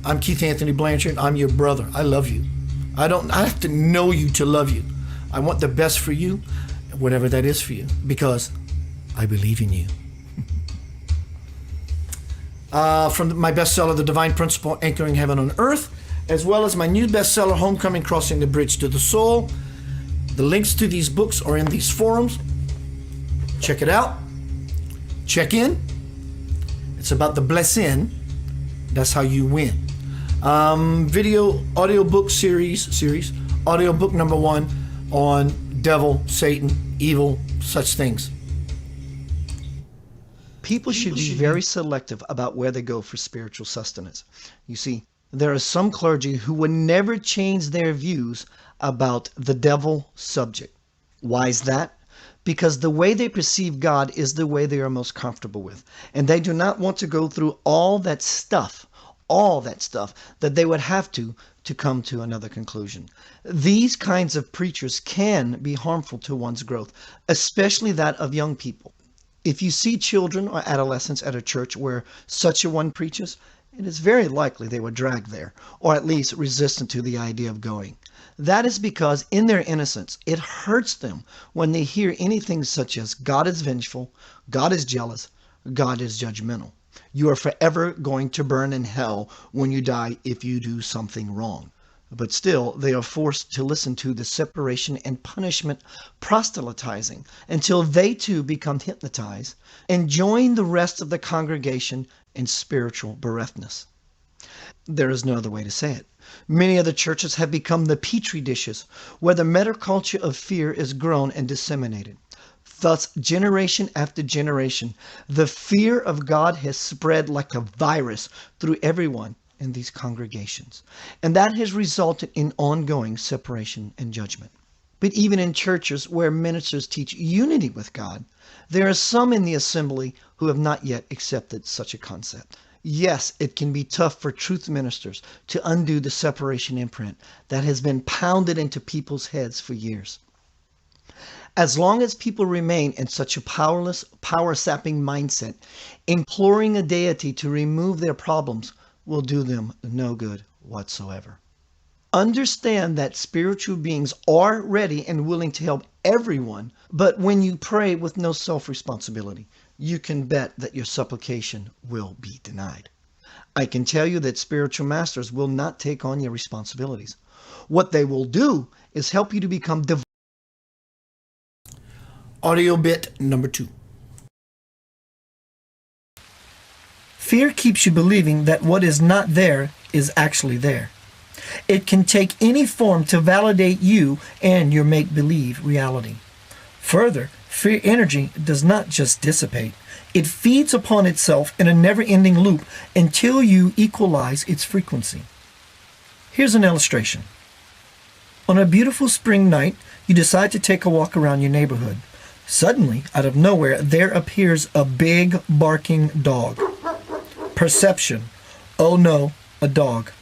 I'm Keith Anthony Blanchard. I'm your brother. I love you. I have to know you to love you. I want the best for you, whatever that is for you, because I believe in you. From my bestseller, The Divine Principle, Anchoring Heaven on Earth, as well as my new bestseller, Homecoming, Crossing the Bridge to the Soul. The links to these books are in these forums. Check it out. Check in. It's about the blessing That's how you win. Video audiobook series, audiobook number 1 on devil, Satan, evil, such things. People should be very selective about where they go for spiritual sustenance. You see, there are some clergy who would never change their views about the devil subject. Why is that? Because the way they perceive God is the way they are most comfortable with. And they do not want to go through all that stuff that they would have to come to another conclusion. These kinds of preachers can be harmful to one's growth, especially that of young people. If you see children or adolescents at a church where such a one preaches, it is very likely they were dragged there, or at least resistant to the idea of going. That is because in their innocence, it hurts them when they hear anything such as God is vengeful, God is jealous, God is judgmental. You are forever going to burn in hell when you die if you do something wrong. But still, they are forced to listen to the separation and punishment proselytizing until they too become hypnotized and join the rest of the congregation in spiritual bereftness. There is no other way to say it. Many of the churches have become the petri dishes where the metaculture of fear is grown and disseminated. Thus, generation after generation, the fear of God has spread like a virus through everyone in these congregations. And that has resulted in ongoing separation and judgment. But even in churches where ministers teach unity with God, there are some in the assembly who have not yet accepted such a concept. Yes, it can be tough for truth ministers to undo the separation imprint that has been pounded into people's heads for years. As long as people remain in such a powerless, power-sapping mindset, imploring a deity to remove their problems will do them no good whatsoever. Understand that spiritual beings are ready and willing to help everyone, but when you pray with no self-responsibility, you can bet that your supplication will be denied. I can tell you that spiritual masters will not take on your responsibilities. What they will do is help you to become divine. Audio bit number 2. Fear keeps you believing that what is not there is actually there. It can take any form to validate you and your make-believe reality. Further, fear energy does not just dissipate. It feeds upon itself in a never-ending loop until you equalize its frequency. Here's an illustration. On a beautiful spring night, you decide to take a walk around your neighborhood. Suddenly, out of nowhere, there appears a big barking dog. Perception, oh no, a dog.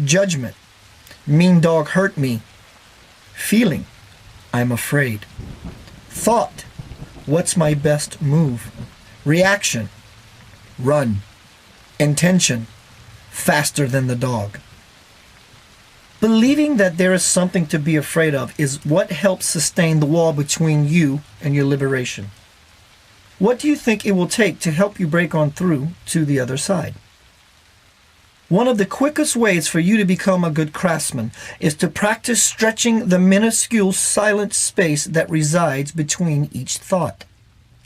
Judgment, mean dog hurt me. Feeling, I'm afraid. Thought, what's my best move? Reaction, run. Intention, faster than the dog. Believing that there is something to be afraid of is what helps sustain the wall between you and your liberation. What do you think it will take to help you break on through to the other side? One of the quickest ways for you to become a good craftsman is to practice stretching the minuscule silent space that resides between each thought.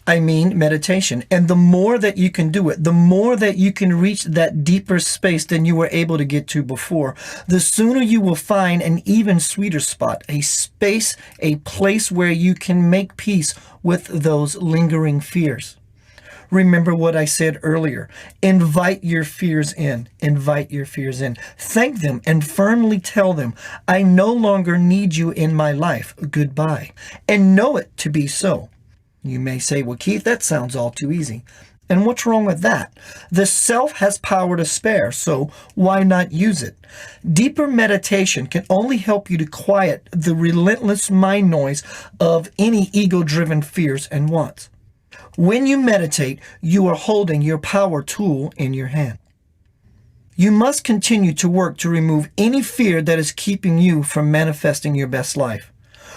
I mean meditation. And the more that you can do it, the more that you can reach that deeper space than you were able to get to before, the sooner you will find an even sweeter spot, a space, a place where you can make peace with those lingering fears. Remember what I said earlier. Invite your fears in. Invite your fears in. Thank them and firmly tell them, I no longer need you in my life. Goodbye. And know it to be so. You may say, well, Keith, that sounds all too easy. And what's wrong with that? The self has power to spare, so why not use it? Deeper meditation can only help you to quiet the relentless mind noise of any ego-driven fears and wants. When you meditate, you are holding your power tool in your hand. You must continue to work to remove any fear that is keeping you from manifesting your best life.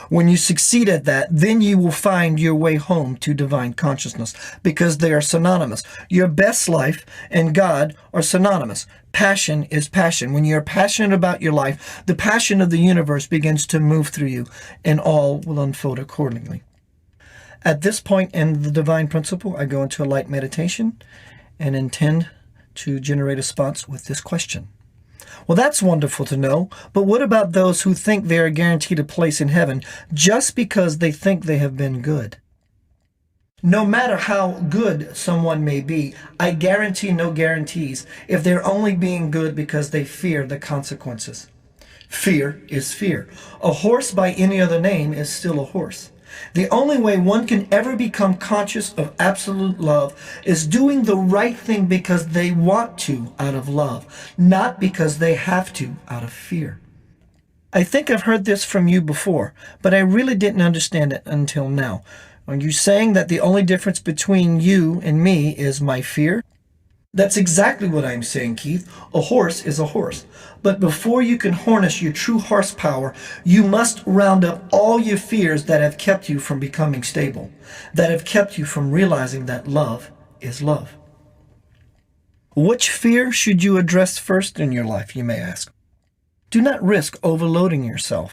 When you succeed at that, then you will find your way home to divine consciousness, because they are synonymous. Your best life and God are synonymous. Passion is passion. When you're passionate about your life, the passion of the universe begins to move through you, and all will unfold accordingly. At this point in the divine principle, I go into a light meditation and intend to generate a response with this question. Well, that's wonderful to know, but what about those who think they are guaranteed a place in heaven just because they think they have been good? No matter how good someone may be, I guarantee no guarantees if they're only being good because they fear the consequences. Fear is fear. A horse by any other name is still a horse. The only way one can ever become conscious of absolute love is doing the right thing because they want to out of love, not because they have to out of fear. I think I've heard this from you before, but I really didn't understand it until now. Are you saying that the only difference between you and me is my fear? That's exactly what I'm saying, Keith. A horse is a horse. But before you can harness your true horsepower, you must round up all your fears that have kept you from becoming stable, that have kept you from realizing that love is love. Which fear should you address first in your life, you may ask? Do not risk overloading yourself.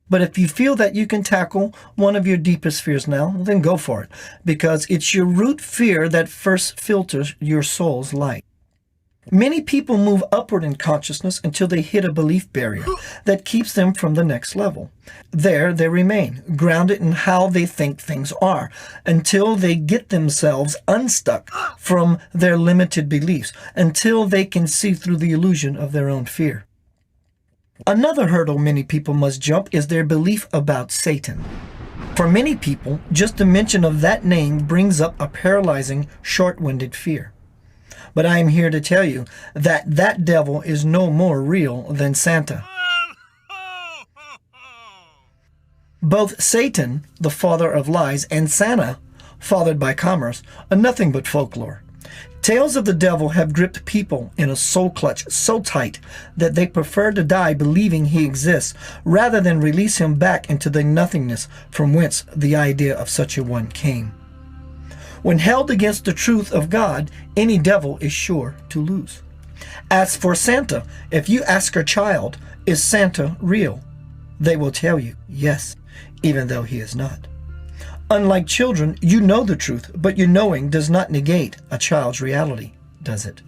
But if you feel that you can tackle one of your deepest fears now, then go for it, because it's your root fear that first filters your soul's light. Many people move upward in consciousness until they hit a belief barrier that keeps them from the next level. There they remain, grounded in how they think things are, until they get themselves unstuck from their limited beliefs, until they can see through the illusion of their own fear. Another hurdle many people must jump is their belief about Satan. For many people, just the mention of that name brings up a paralyzing, short-winded fear. But I am here to tell you that that devil is no more real than Santa. Both Satan, the father of lies, and Santa, fathered by commerce, are nothing but folklore. Tales of the devil have gripped people in a soul clutch so tight that they prefer to die believing he exists rather than release him back into the nothingness from whence the idea of such a one came. When held against the truth of God, any devil is sure to lose. As for Santa, if you ask a child, "Is Santa real?" they will tell you, yes, even though he is not. Unlike children, you know the truth, but your knowing does not negate a child's reality, does it?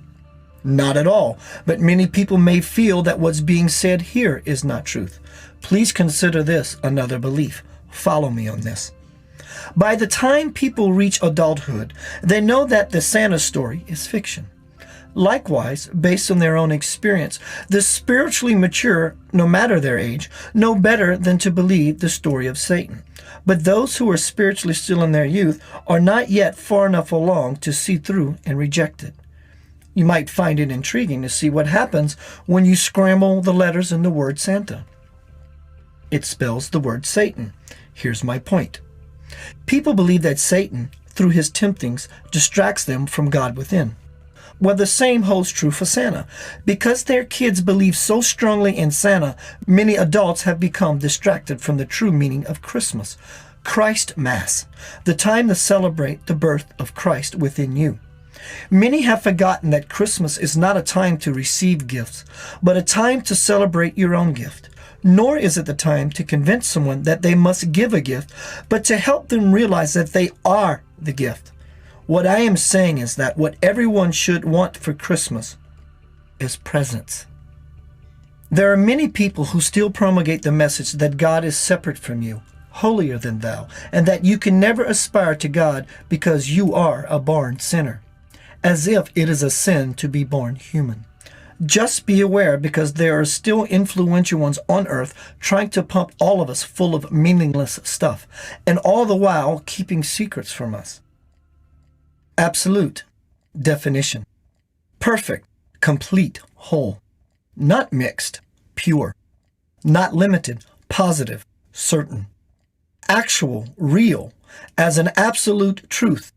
Not at all, but many people may feel that what's being said here is not truth. Please consider this another belief. Follow me on this. By the time people reach adulthood, they know that the Santa story is fiction. Likewise, based on their own experience, the spiritually mature, no matter their age, know better than to believe the story of Satan. But those who are spiritually still in their youth are not yet far enough along to see through and reject it. You might find it intriguing to see what happens when you scramble the letters in the word Santa. It spells the word Satan. Here's my point. People believe that Satan, through his temptings, distracts them from God within. Well, the same holds true for Santa. Because their kids believe so strongly in Santa, many adults have become distracted from the true meaning of Christmas, Christ Mass, the time to celebrate the birth of Christ within you. Many have forgotten that Christmas is not a time to receive gifts, but a time to celebrate your own gift. Nor is it the time to convince someone that they must give a gift, but to help them realize that they are the gift. What I am saying is that what everyone should want for Christmas is presents. There are many people who still promulgate the message that God is separate from you, holier than thou, and that you can never aspire to God because you are a born sinner, as if it is a sin to be born human. Just be aware, because there are still influential ones on earth trying to pump all of us full of meaningless stuff, and all the while keeping secrets from us. Absolute, definition. Perfect, complete, whole. Not mixed, pure. Not limited, positive, certain. Actual, real, as an absolute truth,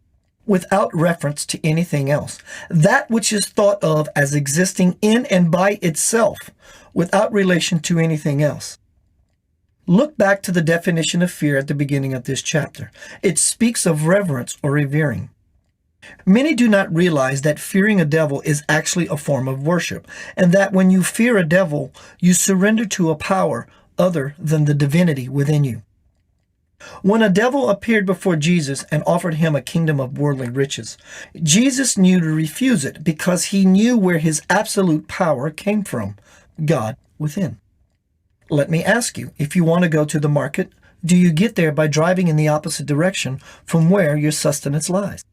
without reference to anything else. That which is thought of as existing in and by itself, without relation to anything else. Look back to the definition of fear at the beginning of this chapter. It speaks of reverence or revering. Many do not realize that fearing a devil is actually a form of worship, and that when you fear a devil, you surrender to a power other than the divinity within you. When a devil appeared before Jesus and offered him a kingdom of worldly riches, Jesus knew to refuse it because he knew where his absolute power came from, God within. Let me ask you, if you want to go to the market, do you get there by driving in the opposite direction from where your sustenance lies?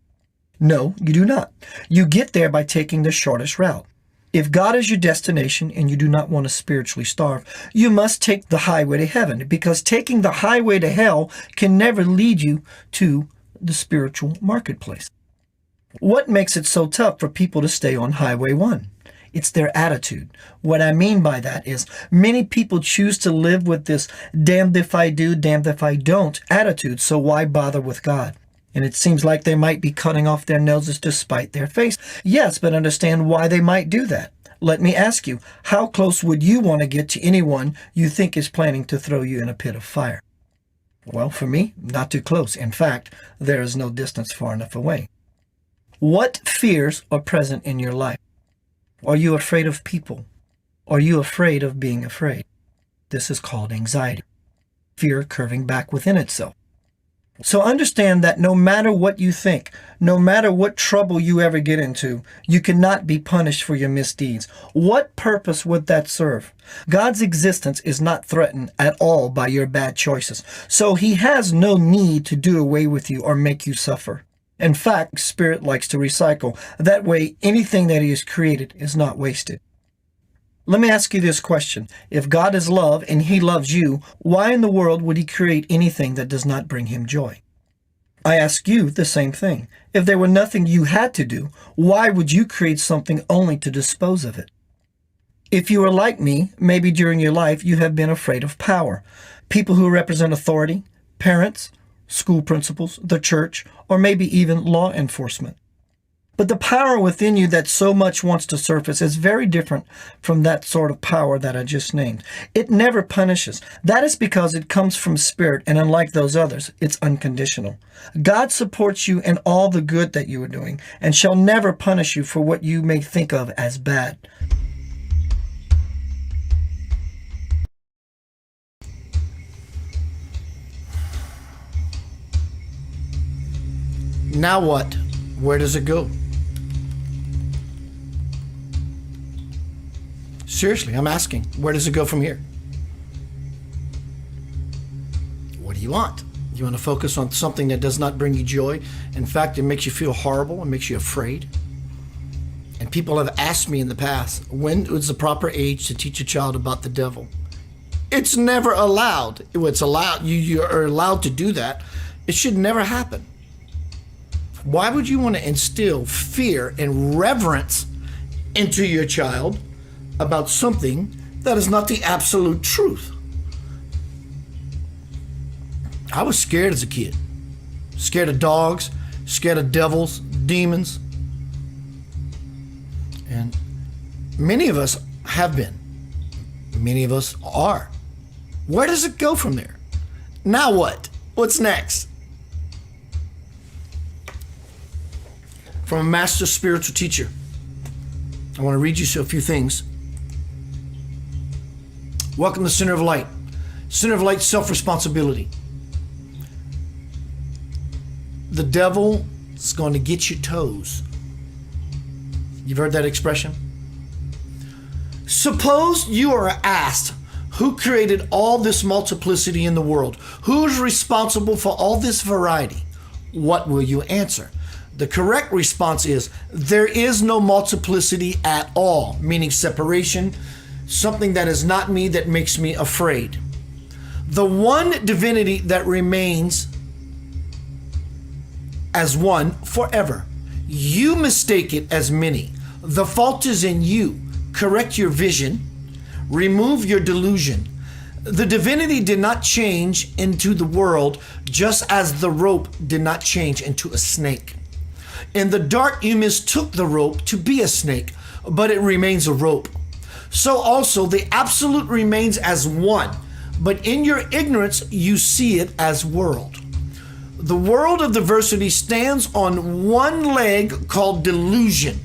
No, you do not. You get there by taking the shortest route. If God is your destination and you do not want to spiritually starve, you must take the highway to heaven, because taking the highway to hell can never lead you to the spiritual marketplace. What makes it so tough for people to stay on Highway 1? It's their attitude. What I mean by that is many people choose to live with this damned if I do, damned if I don't attitude, so why bother with God? And it seems like they might be cutting off their noses to spite their face. Yes, but understand why they might do that. Let me ask you, how close would you want to get to anyone you think is planning to throw you in a pit of fire? Well, for me, not too close. In fact, there is no distance far enough away. What fears are present in your life? Are you afraid of people? Are you afraid of being afraid? This is called anxiety. Fear curving back within itself. So understand that no matter what you think, no matter what trouble you ever get into, you cannot be punished for your misdeeds. What purpose would that serve? God's existence is not threatened at all by your bad choices, so he has no need to do away with you or make you suffer. In fact, Spirit likes to recycle. That way, anything that he has created is not wasted. Let me ask you this question. If God is love and he loves you, why in the world would he create anything that does not bring him joy? I ask you the same thing. If there were nothing you had to do, why would you create something only to dispose of it? If you are like me, maybe during your life you have been afraid of power. People who represent authority, parents, school principals, the church, or maybe even law enforcement. But the power within you that so much wants to surface is very different from that sort of power that I just named. It never punishes. That is because it comes from Spirit, and unlike those others, it's unconditional. God supports you in all the good that you are doing, and shall never punish you for what you may think of as bad. Now what? Where does it go? Seriously, I'm asking, where does it go from here? What do you want? You want to focus on something that does not bring you joy? In fact, it makes you feel horrible, it makes you afraid. And people have asked me in the past, when was the proper age to teach a child about the devil? It's never allowed. It's allowed. You are allowed to do that. It should never happen. Why would you want to instill fear and reverence into your child about something that is not the absolute truth? I was scared as a kid. Scared of dogs, scared of devils, demons. And many of us have been. Many of us are. Where does it go from there? Now what? What's next? From a master spiritual teacher, I want to read you a few things. Welcome to Center of Light. Center of Light, self-responsibility. The devil is going to get your toes. You've heard that expression? Suppose you are asked, who created all this multiplicity in the world? Who is responsible for all this variety? What will you answer? The correct response is, there is no multiplicity at all, meaning separation, something that is not me that makes me afraid. The one divinity that remains as one forever. You mistake it as many. The fault is in you. Correct your vision. Remove your delusion. The divinity did not change into the world just as the rope did not change into a snake. In the dark, you mistook the rope to be a snake, but it remains a rope. So also the absolute remains as one, but in your ignorance, you see it as world. The world of diversity stands on one leg called delusion.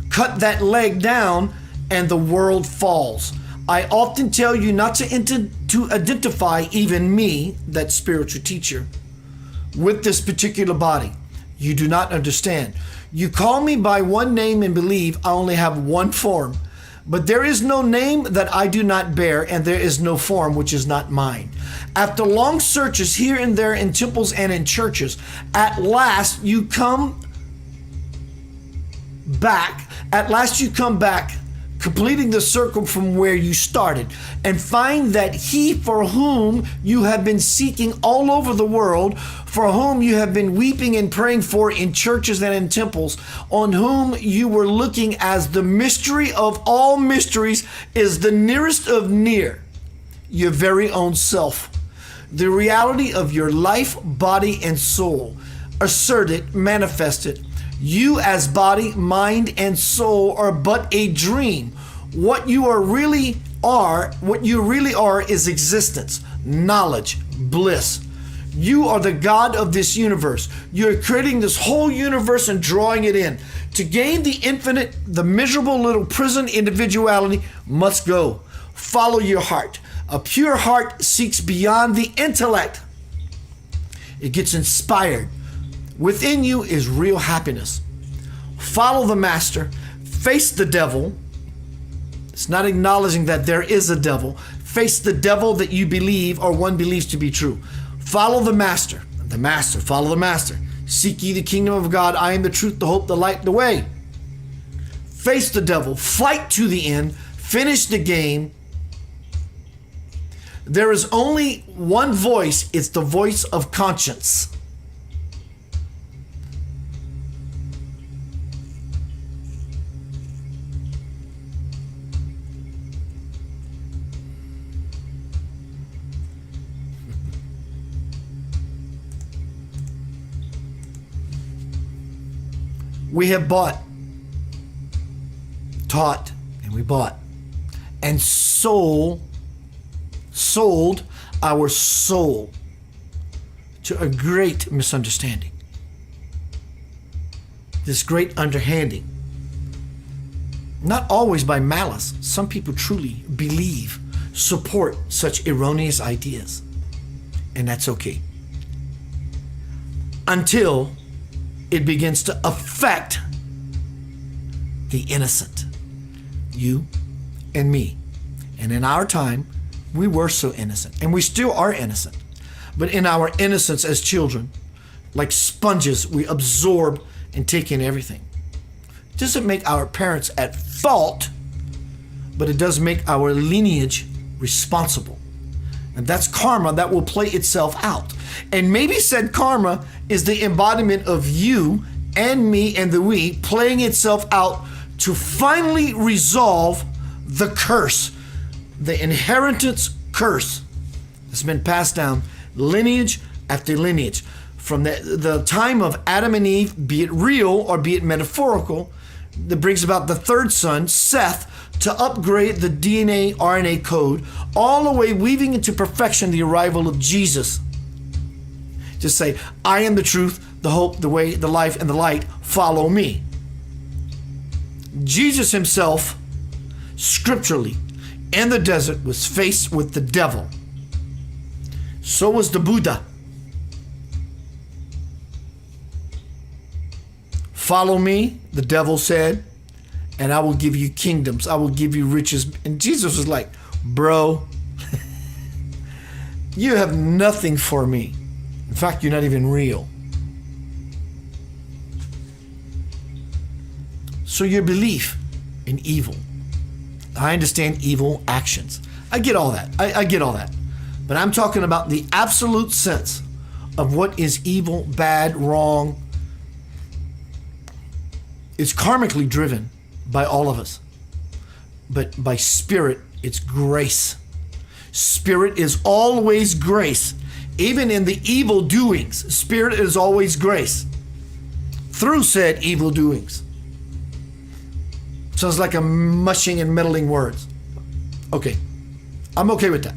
Cut that leg down and the world falls. I often tell you not to identify even me, that spiritual teacher, with this particular body. You do not understand. You call me by one name and believe I only have one form. But there is no name that I do not bear, and there is no form which is not mine. After long searches here and there in temples and in churches, at last you come back. At last you come back, completing the circle from where you started, and find that he for whom you have been seeking all over the world, for whom you have been weeping and praying for in churches and in temples, on whom you were looking as the mystery of all mysteries, is the nearest of near, your very own self, the reality of your life, body, and soul, asserted, manifested. You as body, mind, and soul are but a dream. What you really are is existence, knowledge, bliss. You are the God of this universe. You're creating this whole universe and drawing it in. To gain the infinite, the miserable little prison individuality must go. Follow your heart. A pure heart seeks beyond the intellect. It gets inspired. Within you is real happiness. Follow the master. Face the devil. It's not acknowledging that there is a devil. Face the devil that you believe or one believes to be true. Follow the master. The master. Follow the master. Seek ye the kingdom of God. I am the truth, the hope, the light, the way. Face the devil. Fight to the end. Finish the game. There is only one voice. It's the voice of conscience. We have bought, taught, and we bought, and sold our soul to a great misunderstanding. This great underhanding. Not always by malice. Some people truly believe, support such erroneous ideas. And that's okay. Until it begins to affect the innocent, you and me. And in our time, we were so innocent, and we still are innocent. But in our innocence as children, like sponges, we absorb and take in everything. It doesn't make our parents at fault, but it does make our lineage responsible. And that's karma that will play itself out. And maybe said karma is the embodiment of you and me and the we playing itself out to finally resolve the curse, the inheritance curse that's been passed down lineage after lineage. From the time of Adam and Eve, be it real or be it metaphorical, that brings about the third son, Seth, to upgrade the DNA, RNA code, all the way weaving into perfection the arrival of Jesus. Just say, I am the truth, the hope, the way, the life, and the light. Follow me. Jesus himself, scripturally, in the desert, was faced with the devil. So was the Buddha. Follow me, the devil said, and I will give you kingdoms. I will give you riches. And Jesus was like, bro, you have nothing for me. In fact, you're not even real. So your belief in evil. I understand evil actions. I get all that. I get all that. But I'm talking about the absolute sense of what is evil, bad, wrong. It's karmically driven by all of us. But by spirit, it's grace. Spirit is always grace. Even in the evil doings, spirit is always grace. Through said evil doings. Sounds like a mushing and meddling words. Okay, I'm okay with that.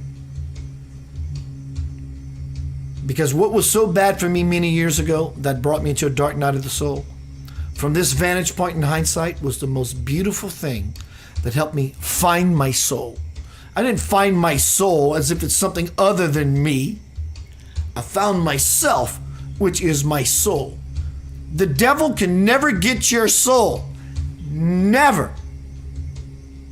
Because what was so bad for me many years ago that brought me into a dark night of the soul, from this vantage point in hindsight, was the most beautiful thing that helped me find my soul. I didn't find my soul as if it's something other than me. I found myself, which is my soul. The devil can never get your soul. Never.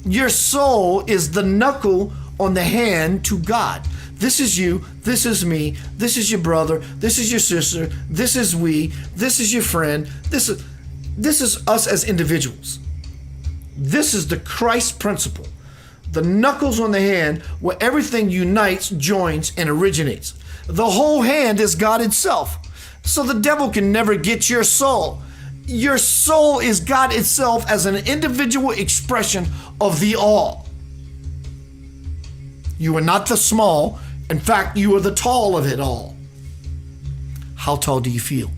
Your soul is the knuckle on the hand to God. This is you, this is me, this is your brother, this is your sister, this is we, this is your friend, this is us as individuals. This is the Christ principle. The knuckles on the hand where everything unites, joins, and originates. The whole hand is God itself. So the devil can never get your soul. Your soul is God itself as an individual expression of the all. You are not the small. In fact, you are the tall of it all. How tall do you feel?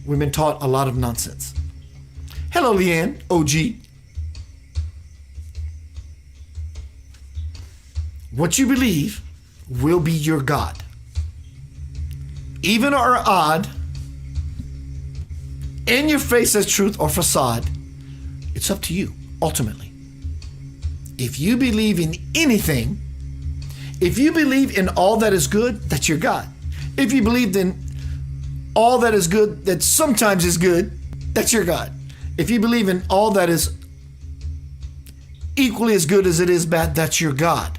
We've been taught a lot of nonsense. Hello, Leanne, OG. What you believe will be your God. Even or odd, in your face as truth or facade, it's up to you, ultimately. If you believe in anything, if you believe in all that is good, that's your God. If you believe in all that is good, that sometimes is good, that's your God. If you believe in all that is equally as good as it is bad, that's your God.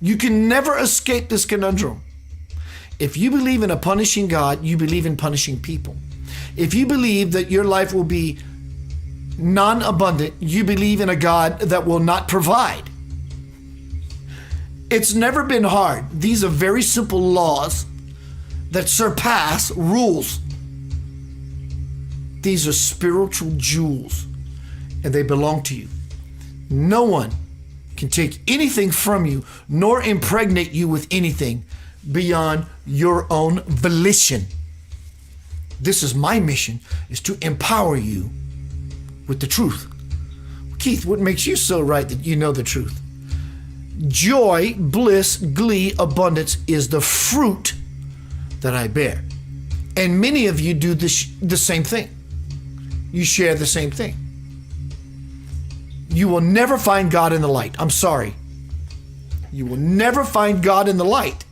You can never escape this conundrum. If you believe in a punishing God, you believe in punishing people. If you believe that your life will be non-abundant, you believe in a God that will not provide. It's never been hard. These are very simple laws that surpass rules. These are spiritual jewels, and they belong to you. No one can take anything from you, nor impregnate you with anything beyond your own volition. This is my mission, is to empower you with the truth. Keith, what makes you so right that you know the truth? Joy, bliss, glee, abundance is the fruit that I bear. And many of you do the same thing. You share the same thing. You will never find God in the light. I'm sorry. You will never find God in the light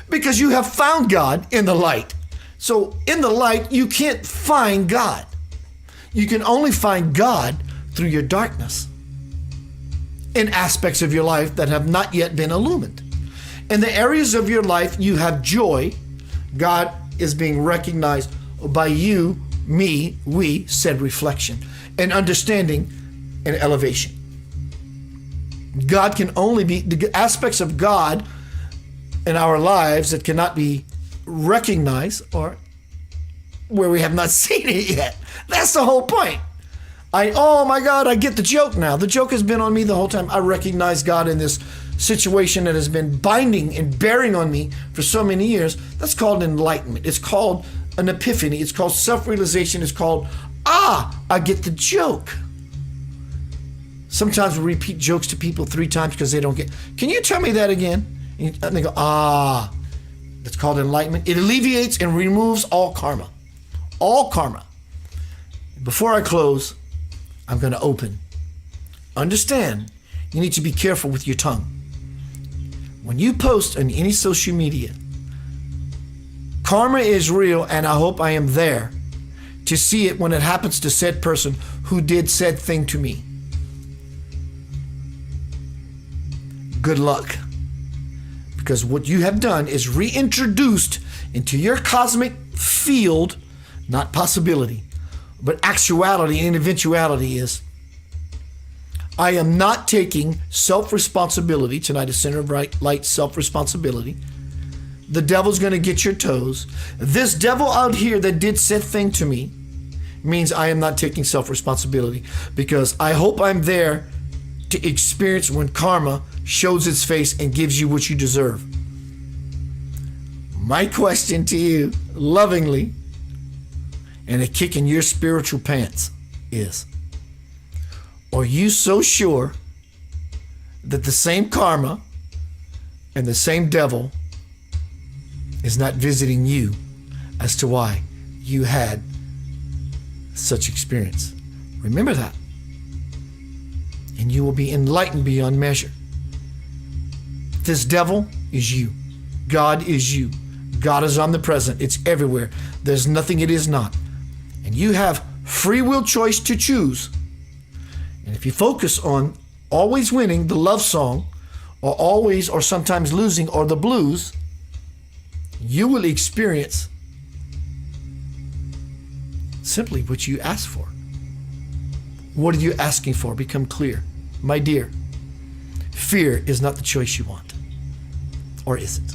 because you have found God in the light. So in the light, you can't find God. You can only find God through your darkness in aspects of your life that have not yet been illumined. In the areas of your life you have joy, God is being recognized by you, me, we, said reflection, and understanding and elevation. God can only be, the aspects of God in our lives that cannot be recognized or where we have not seen it yet. That's the whole point. Oh my God, I get the joke now. The joke has been on me the whole time. I recognize God in this situation that has been binding and bearing on me for so many years. That's called enlightenment. It's called an epiphany. It's called self-realization. It's called, I get the joke. Sometimes we repeat jokes to people 3 times because they don't get, can you tell me that again? And they go, That's called enlightenment. It alleviates and removes all karma. All karma. Before I close, I'm going to open. Understand, you need to be careful with your tongue. When you post on any social media, karma is real, and I hope I am there to see it when it happens to said person who did said thing to me. Good luck. Because what you have done is reintroduced into your cosmic field, not possibility, but actuality and eventuality is, I am not taking self-responsibility. Tonight is Center of Light self-responsibility. The devil's going to get your toes. This devil out here that did said thing to me means I am not taking self-responsibility, because I hope I'm there to experience when karma shows its face and gives you what you deserve. My question to you, lovingly, and a kick in your spiritual pants, is, are you so sure that the same karma and the same devil is not visiting you as to why you had such experience? Remember that. and you will be enlightened beyond measure. This devil is you. God is you. God is omnipresent. It's everywhere. There's nothing it is not. And you have free will choice to choose. And if you focus on always winning the love song, or always or sometimes losing, or the blues, you will experience simply what you ask for. What are you asking for? Become clear. My dear, fear is not the choice you want. Or is it?